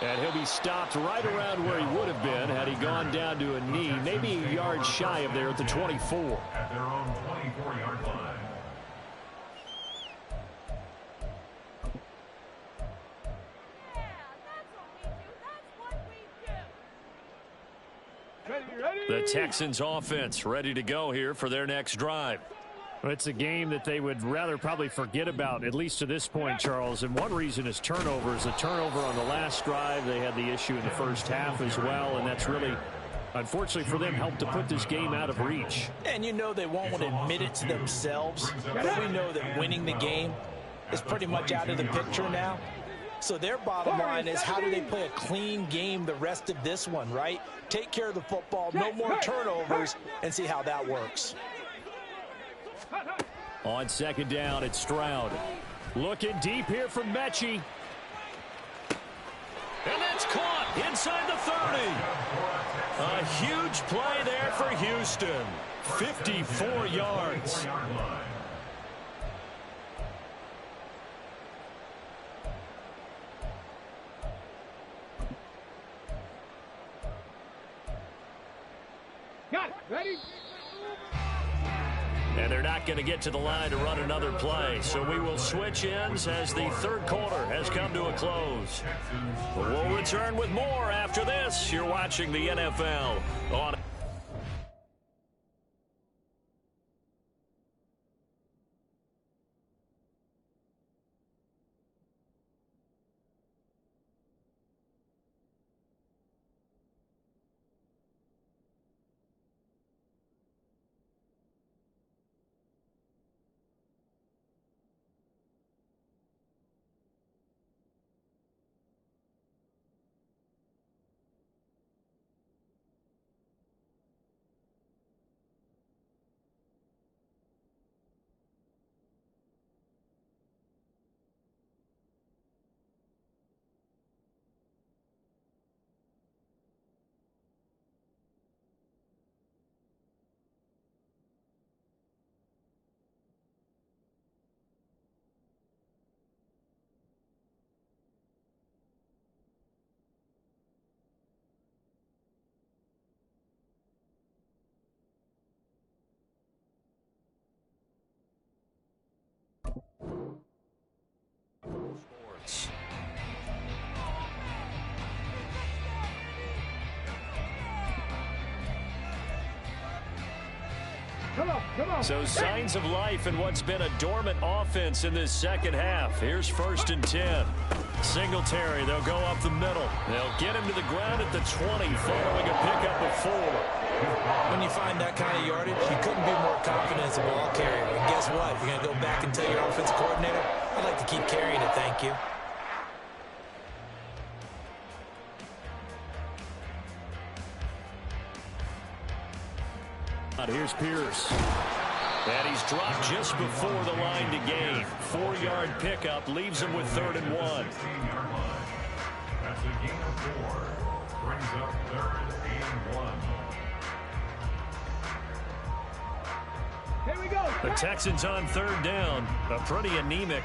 And he'll be stopped right around where he would have been had he gone down to a knee, maybe a yard shy of there at the 24. At their own 24-yard line. Ready, ready. The Texans offense ready to go here for their next drive. Well, it's a game that they would rather probably forget about, at least to this point, Charles. And one reason is turnovers. A turnover on the last drive. They had the issue in the first half as well, and that's really, unfortunately for them, helped to put this game out of reach. And you know they won't want to admit it to themselves, but we know that winning the game is pretty much out of the picture now. So their bottom line is, how do they play a clean game the rest of this one, right? Take care of the football, no more turnovers, and see how that works. On 2nd down, it's Stroud. Looking deep here from Mechie. And that's caught inside the 30. A huge play there for Houston. 54 yards. Got it. Ready. And they're not going to get to the line to run another play. So we will switch ends as the 3rd quarter has come to a close. We'll return with more after this. You're watching the NFL on sports. Come on, come on. So signs of life in what's been a dormant offense in this second half. Here's 1st and 10. Singletary, they'll go up the middle. They'll get him to the ground at the 20 following a pickup of 4. When you find that kind of yardage, you couldn't be more confident as a ball carrier. And guess what? You're going to go back and tell your offensive coordinator, I'd like to keep carrying it, thank you. Here's Pierce. And he's dropped just before the line to gain. 4-yard pickup leaves him with 3rd and 1. 16-yard line. That's a gain of 4. Brings up 3rd and 1. Here we go. The Texans on 3rd down. A very anemic,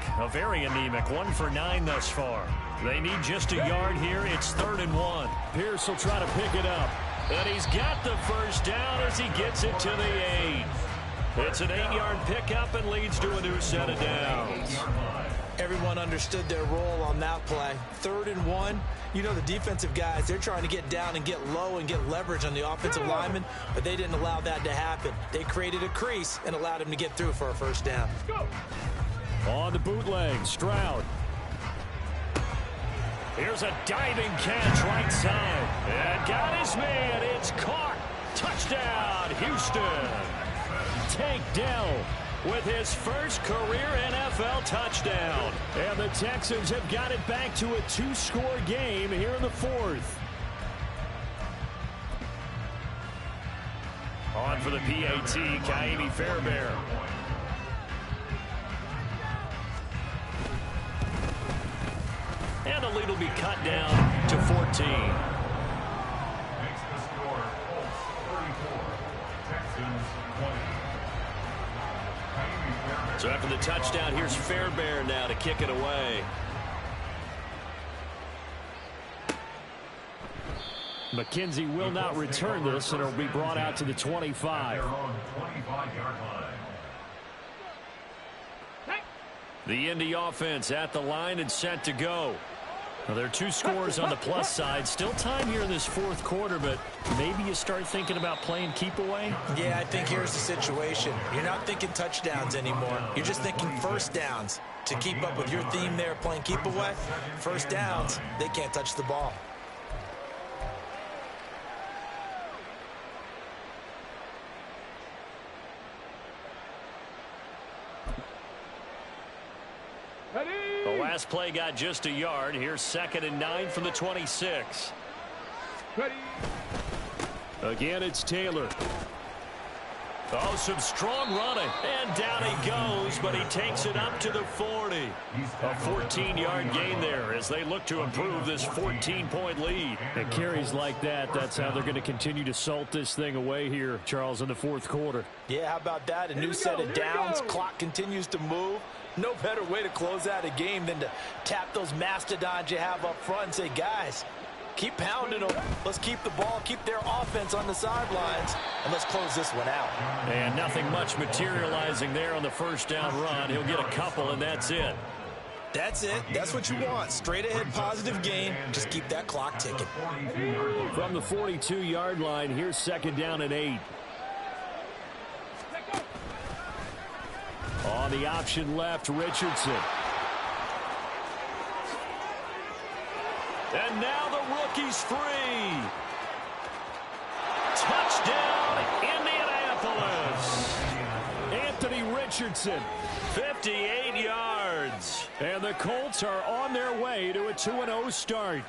1 for 9 thus far. They need just a yard here. It's 3rd and 1. Pierce will try to pick it up. And he's got the first down as he gets it to the 8. It's an 8-yard pickup and leads to a new set of downs. Everyone understood their role on that play. 3rd and 1. You know, the defensive guys, they're trying to get down and get low and get leverage on the offensive lineman, but they didn't allow that to happen. They created a crease and allowed him to get through for a first down. On the bootleg, Stroud. Here's a diving catch right side. And got his man. It's caught. Touchdown, Houston. Tank Dell with his first career NFL touchdown. And the Texans have got it back to a 2-score game here in the 4th. On for the PAT, Kaimi Fairbairn. And the lead will be cut down to 14. Makes the score Colts 34, Texans 20. So after the touchdown, here's Fairbairn now to kick it away. McKenzie will not return this, and it'll be brought out to the 25. Their own 25-yard line. The Indy offense at the line and set to go. Well, there are 2 scores on the plus side. Still time here in this 4th quarter, but maybe you start thinking about playing keep away? Yeah, I think here's the situation. You're not thinking touchdowns anymore. You're just thinking first downs. To keep up with your theme there, playing keep away, first downs, they can't touch the ball. The last play got just a yard. Here's 2nd and 9 from the 26. Again, it's Taylor. Oh, some strong running. And down he goes, but he takes it up to the 40. A 14-yard gain there as they look to improve this 14-point lead. And carries like that, that's how they're going to continue to salt this thing away here, Charles, in the 4th quarter. Yeah, how about that? A new set of downs. Clock continues to move. No better way to close out a game than to tap those mastodons you have up front and say, guys, keep pounding them. Let's keep the ball, keep their offense on the sidelines, and let's close this one out. And nothing much materializing there on the first down run. He'll get a couple, and that's it. That's it. That's what you want. Straight ahead positive gain. Just keep that clock ticking. From the 42-yard line, here's 2nd down and 8. On the option left, Richardson. And now the rookie's free. Touchdown, Indianapolis. Anthony Richardson. 58 yards. And the Colts are on their way to a 2-0 start.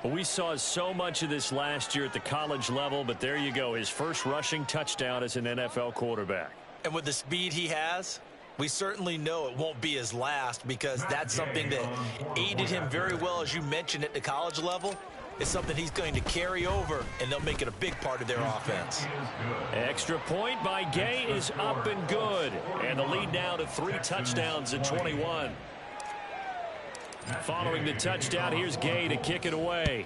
We saw so much of this last year at the college level, but there you go. His first rushing touchdown as an NFL quarterback. And with the speed he has, we certainly know it won't be his last, because that's something that aided him very well, as you mentioned, at the college level. It's something he's going to carry over, and they'll make it a big part of their offense. Extra point by Gay is up and good. And the lead now to 3 touchdowns at 21. Following the touchdown, here's Gay to kick it away.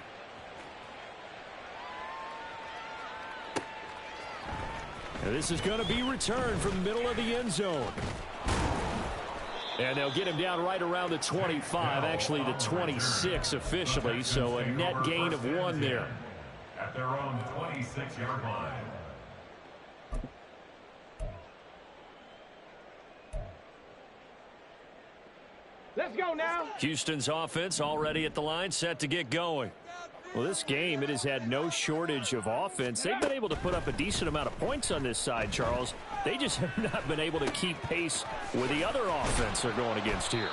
And this is going to be returned from the middle of the end zone. And they'll get him down right around the 25, actually the 26 officially, so a net gain of 1 there. At their own 26-yard line. Let's go now. Houston's offense already at the line, set to get going. Well, this game, it has had no shortage of offense. They've been able to put up a decent amount of points on this side, Charles. They just have not been able to keep pace with the other offense they're going against here.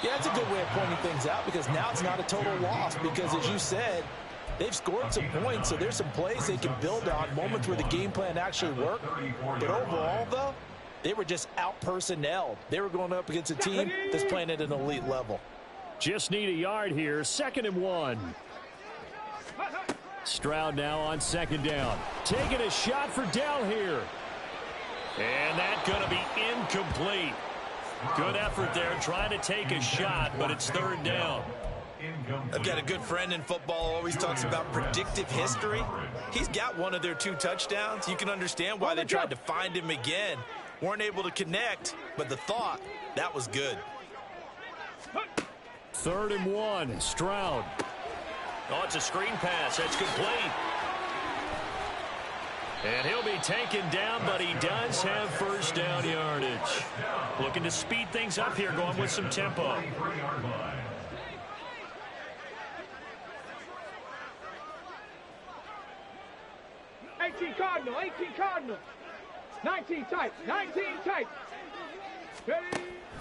Yeah, that's a good way of pointing things out, because now it's not a total loss, because as you said, they've scored some points, so there's some plays they can build on, moments where the game plan actually worked. But overall, though, they were just out-personnelled. They were going up against a team that's playing at an elite level. Just need a yard here, 2nd and 1. Stroud now on 2nd down. Taking a shot for Dell here. And that's going to be incomplete. Good effort there, trying to take a shot, but it's third down. I've got a good friend in football, always talks about predictive history. He's got one of their 2 touchdowns. You can understand why they tried to find him again. Weren't able to connect, but the thought, that was good. 3rd and 1, Stroud. Oh, it's a screen pass. That's complete. And he'll be taken down, but he does have first down yardage. Looking to speed things up here, going with some tempo. Cardinal, 18 Cardinal. 19 tight, 19 tight. Ready?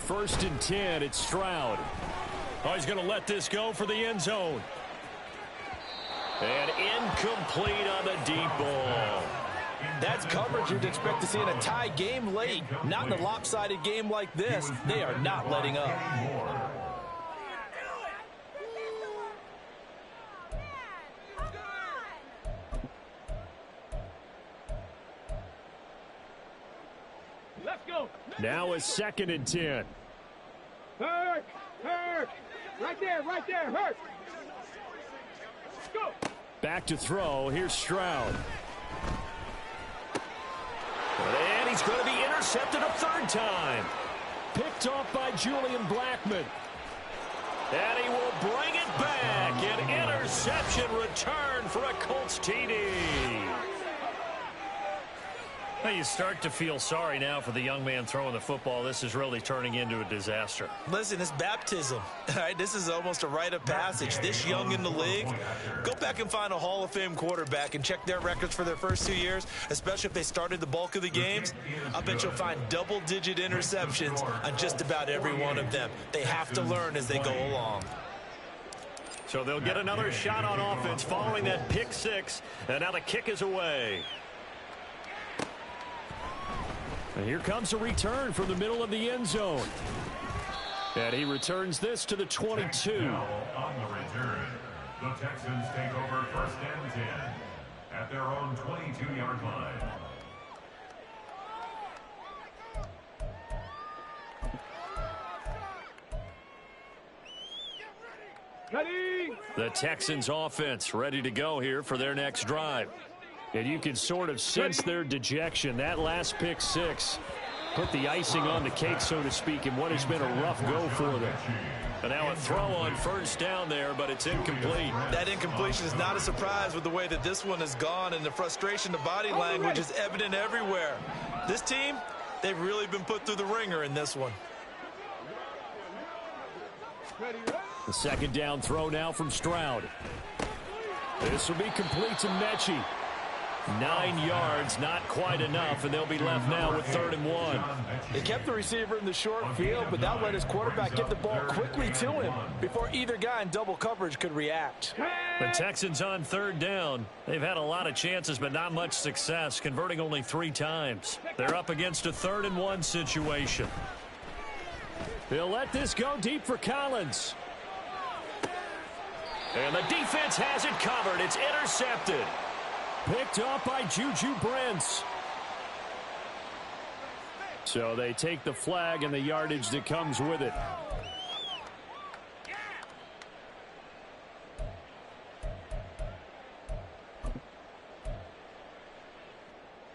1st and 10, it's Stroud. Oh, he's going to let this go for the end zone. And incomplete on the deep ball. That's coverage you'd expect to see in a tie game late. Not in a lopsided game like this. They are not letting up. Let's go. Now a 2nd and 10. Hurt. Right there, hurt. Go. Back to throw. Here's Stroud. And he's going to be intercepted a 3rd time. Picked off by Julian Blackmon. And he will bring it back. An interception return for a Colts TD. Well, you start to feel sorry now for the young man throwing the football. This is really turning into a disaster. Listen, it's baptism. All right, this is almost a rite of passage. This young in the league, go back and find a Hall of Fame quarterback and check their records for their first 2 years, especially if they started the bulk of the games. I bet you'll find double-digit interceptions on just about every one of them. They have to learn as they go along. So they'll get another shot on offense following that pick 6, and now the kick is away. And here comes a return from the middle of the end zone. And he returns this to the 22. On the return, the Texans take over 1st and 10 at their own 22-yard line. Ready. The Texans offense ready to go here for their next drive. And you can sort of sense their dejection. That last pick 6 put the icing on the cake, so to speak, in what has been a rough go for them. And now a throw on 1st down there, but it's incomplete. That incompletion is not a surprise with the way that this one has gone, and the frustration, the body language is evident everywhere. This team, they've really been put through the ringer in this one. The 2nd down throw now from Stroud. This will be complete to Mechie. 9 yards, not quite enough, and they'll be left now with 3rd and 1. They kept the receiver in the short field, but that let his quarterback get the ball quickly to him before either guy in double coverage could react. The Texans on 3rd down. They've had a lot of chances, but not much success, converting only 3 times. They're up against a 3rd and 1 situation. They'll let this go deep for Collins. And the defense has it covered. It's intercepted. Picked up by Juju Brents. So they take the flag and the yardage that comes with it.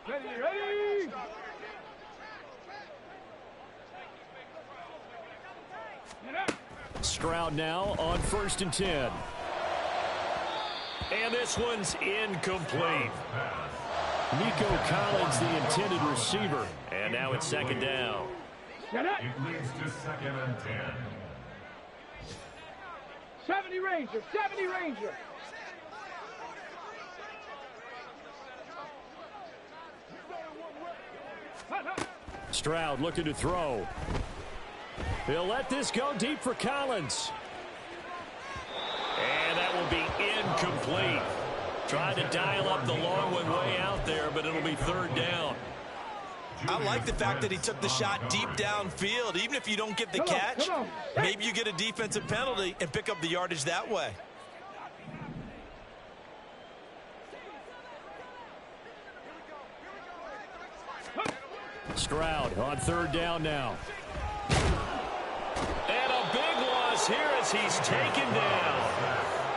Ready. Stroud now on 1st and 10. And this one's incomplete. Nico Collins, the intended receiver. And now it's 2nd down. It leads to 2nd and 10. 70 Ranger, 70 Ranger. Stroud looking to throw. He'll let this go deep for Collins. And that will be incomplete. Tried to dial up the long one way out there, but it'll be 3rd down. I like the fact that he took the shot deep downfield. Even if you don't get the catch, maybe you get a defensive penalty and pick up the yardage that way. Stroud on 3rd down now. And a big loss here as he's taken down.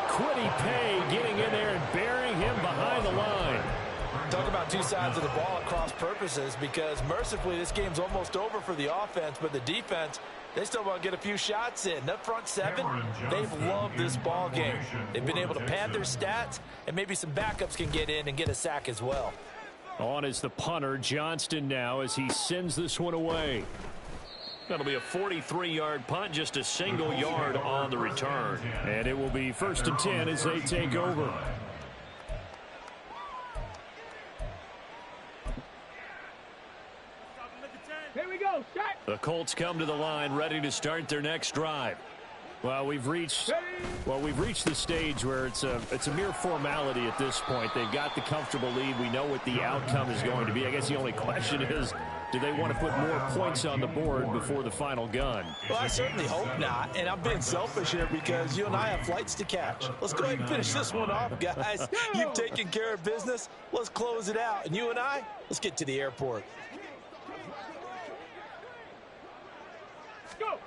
Quiddy Pay getting in there and burying him behind the line. Talk about two sides of the ball at cross purposes, because mercifully this game's almost over for the offense, but the defense, they still want to get a few shots in. That front seven, they've loved this ball game. They've been able to pad their stats, and maybe some backups can get in and get a sack as well. On is the punter, Johnston, now as he sends this one away. That'll be a 43-yard punt, just a single yard on the return. And it will be 1st and 10 as they take over. Here we go, shot. The Colts come to the line, ready to start their next drive. Well, we've reached the stage where it's a mere formality at this point. They've got the comfortable lead. We know what the outcome is going to be. I guess the only question is, do they want to put more points on the board before the final gun? Well, I certainly hope not, and I'm being selfish here because you and I have flights to catch. Let's go ahead and finish this one off, guys. You've taken care of business. Let's close it out, and you and I, let's get to the airport. Go.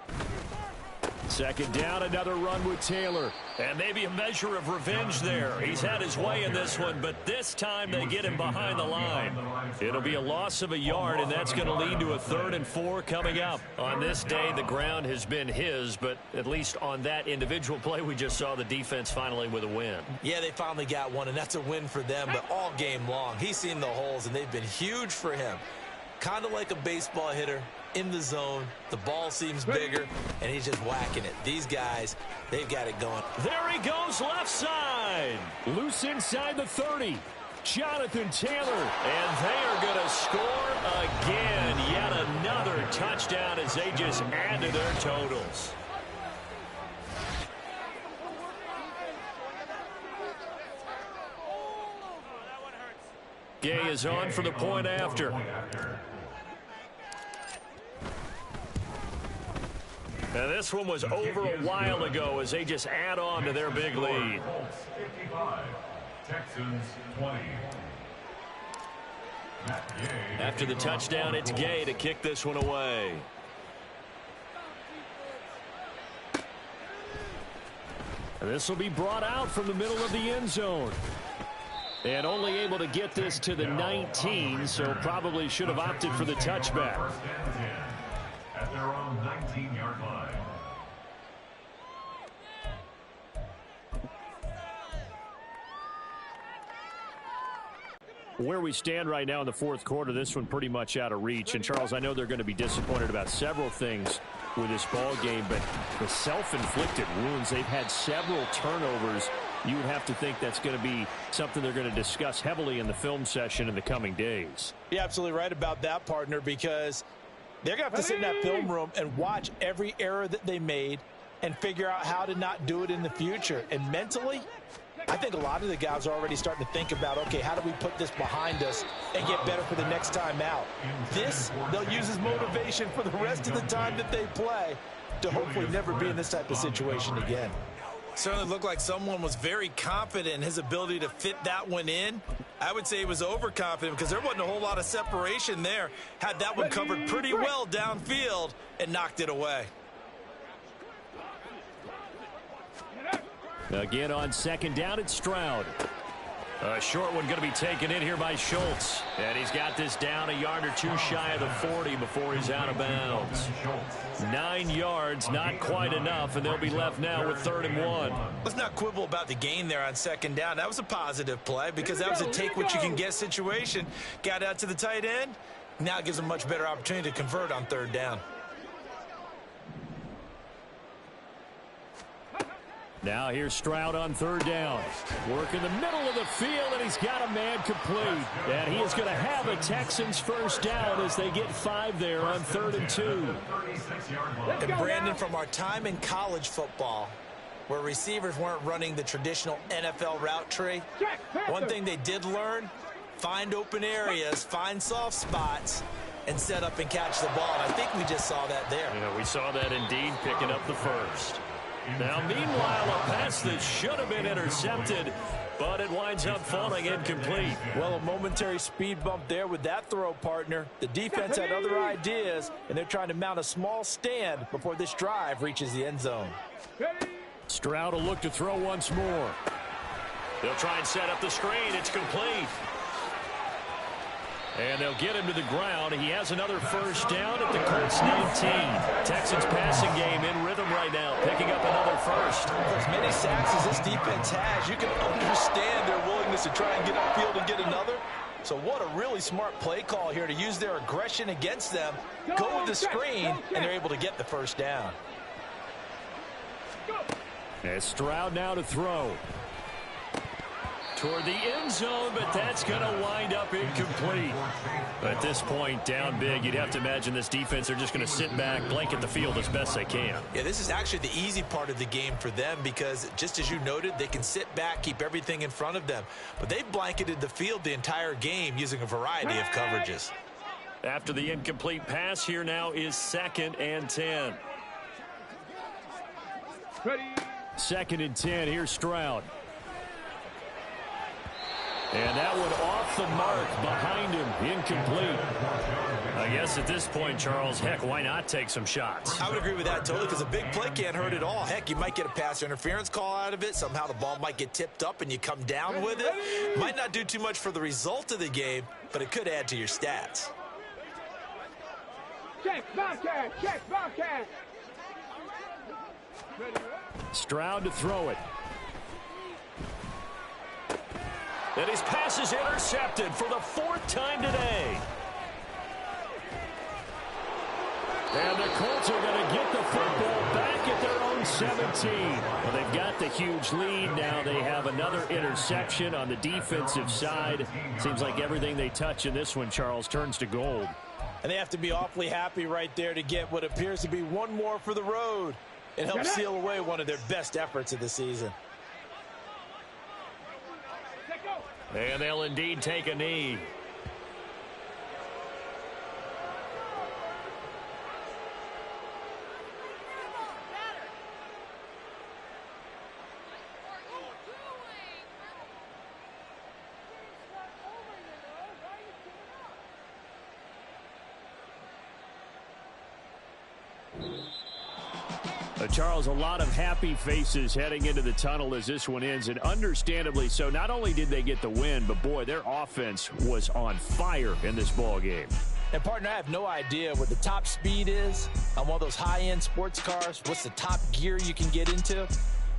Second down, another run with Taylor. And maybe a measure of revenge there. He's had his way in this one, but this time they get him behind the line. It'll be a loss of a yard, and that's going to lead to a 3rd and 4 coming up. On this day, the ground has been his, but at least on that individual play, we just saw the defense finally with a win. Yeah, they finally got one, and that's a win for them, but all game long, he's seen the holes, and they've been huge for him. Kind of like a baseball hitter. In the zone, the ball seems bigger, and he's just whacking it. These guys, they've got it going. There he goes, left side. Loose inside the 30. Jonathan Taylor. And they are going to score again. Yet another touchdown as they just add to their totals. Gay is on for the point after. And this one was over a while ago as they just add on to their big lead. 55, Texans 20. After the touchdown, it's Gay to kick this one away. And this will be brought out from the middle of the end zone. And only able to get this to the 19, so probably should have opted for the touchback. 1st and 10 at their own 19-yard line. Where we stand right now in the 4th quarter, this one pretty much out of reach. And, Charles, I know they're going to be disappointed about several things with this ball game, but the self-inflicted wounds, they've had several turnovers. You would have to think that's going to be something they're going to discuss heavily in the film session in the coming days. You're absolutely right about that, partner, because they're going to have to sit in that film room and watch every error that they made and figure out how to not do it in the future. And mentally, I think a lot of the guys are already starting to think about, okay, how do we put this behind us and get better for the next time out? This, they'll use as motivation for the rest of the time that they play to hopefully never be in this type of situation again. Certainly looked like someone was very confident in his ability to fit that one in. I would say he was overconfident because there wasn't a whole lot of separation there. Had that one covered pretty well downfield and knocked it away. Again on 2nd down, it's Stroud. A short one going to be taken in here by Schultz. And he's got this down a yard or two shy of the 40 before he's out of bounds. 9 yards, not quite enough, and they'll be left now with 3rd and 1. Let's not quibble about the gain there on 2nd down. That was a positive play because that was a take-what-you-can-get situation. Got out to the tight end. Now it gives them a much better opportunity to convert on 3rd down. Now here's Stroud on 3rd down. Work in the middle of the field, and he's got a man complete. And he is going to have a Texans 1st down as they get 5 there on 3rd and 2. And Brandon, from our time in college football, where receivers weren't running the traditional NFL route tree, one thing they did learn, find open areas, find soft spots, and set up and catch the ball. And I think we just saw that there. Yeah, we saw that indeed, picking up the 1st. Now, meanwhile, a pass that should have been intercepted but it winds up falling incomplete. Well, a momentary speed bump there with that throw, partner. The defense had other ideas, and they're trying to mount a small stand before this drive reaches the end zone. Stroud will look to throw once more. They'll try and set up the screen. It's complete. And they'll get him to the ground. He has another first down at the Colts 19. Texans passing game in rhythm right now, picking up another first. For as many sacks as this defense has, you can understand their willingness to try and get upfield and get another. So what a really smart play call here to use their aggression against them, go with the screen, and they're able to get the first down. And Stroud now to throw. Toward the end zone, but that's going to wind up incomplete. At this point, down big, you'd have to imagine this defense are just going to sit back, blanket the field as best they can. Yeah, this is actually the easy part of the game for them because, just as you noted, they can sit back, keep everything in front of them. But they've blanketed the field the entire game using a variety of coverages. After the incomplete pass, here now is 2nd and 10. Ready. 2nd and 10, here's Stroud. And that one off the mark behind him, incomplete. I guess at this point, Charles, heck, why not take some shots? I would agree with that totally because a big play can't hurt at all. Heck, you might get a pass interference call out of it. Somehow the ball might get tipped up and you come down with it. Might not do too much for the result of the game, but it could add to your stats. Check, Bobcat. Check, Bobcat. Ready. Stroud to throw it. And his pass is intercepted for the 4th time today. And the Colts are going to get the football back at their own 17. Well, they've got the huge lead. Now they have another interception on the defensive side. Seems like everything they touch in this one, Charles, turns to gold. And they have to be awfully happy right there to get what appears to be one more for the road. It helps seal away one of their best efforts of the season. And they'll indeed take a knee. Charles, a lot of happy faces heading into the tunnel as this one ends, and understandably so. Not only did they get the win, but boy, their offense was on fire in this ball game. And partner, I have no idea what the top speed is on one of those high-end sports cars. What's the top gear you can get into?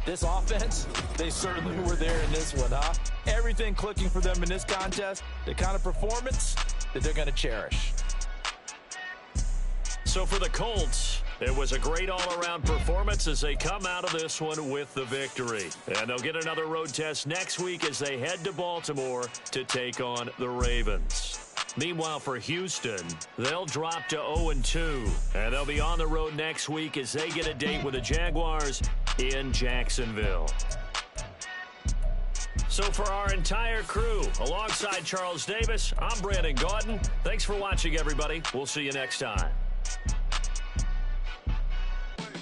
This offense, they certainly were there in this one, huh? Everything clicking for them in this contest, the kind of performance that they're going to cherish. So for the Colts, it was a great all-around performance as they come out of this one with the victory. And they'll get another road test next week as they head to Baltimore to take on the Ravens. Meanwhile, for Houston, they'll drop to 0-2. And they'll be on the road next week as they get a date with the Jaguars in Jacksonville. So for our entire crew, alongside Charles Davis, I'm Brandon Gaudin. Thanks for watching, everybody. We'll see you next time.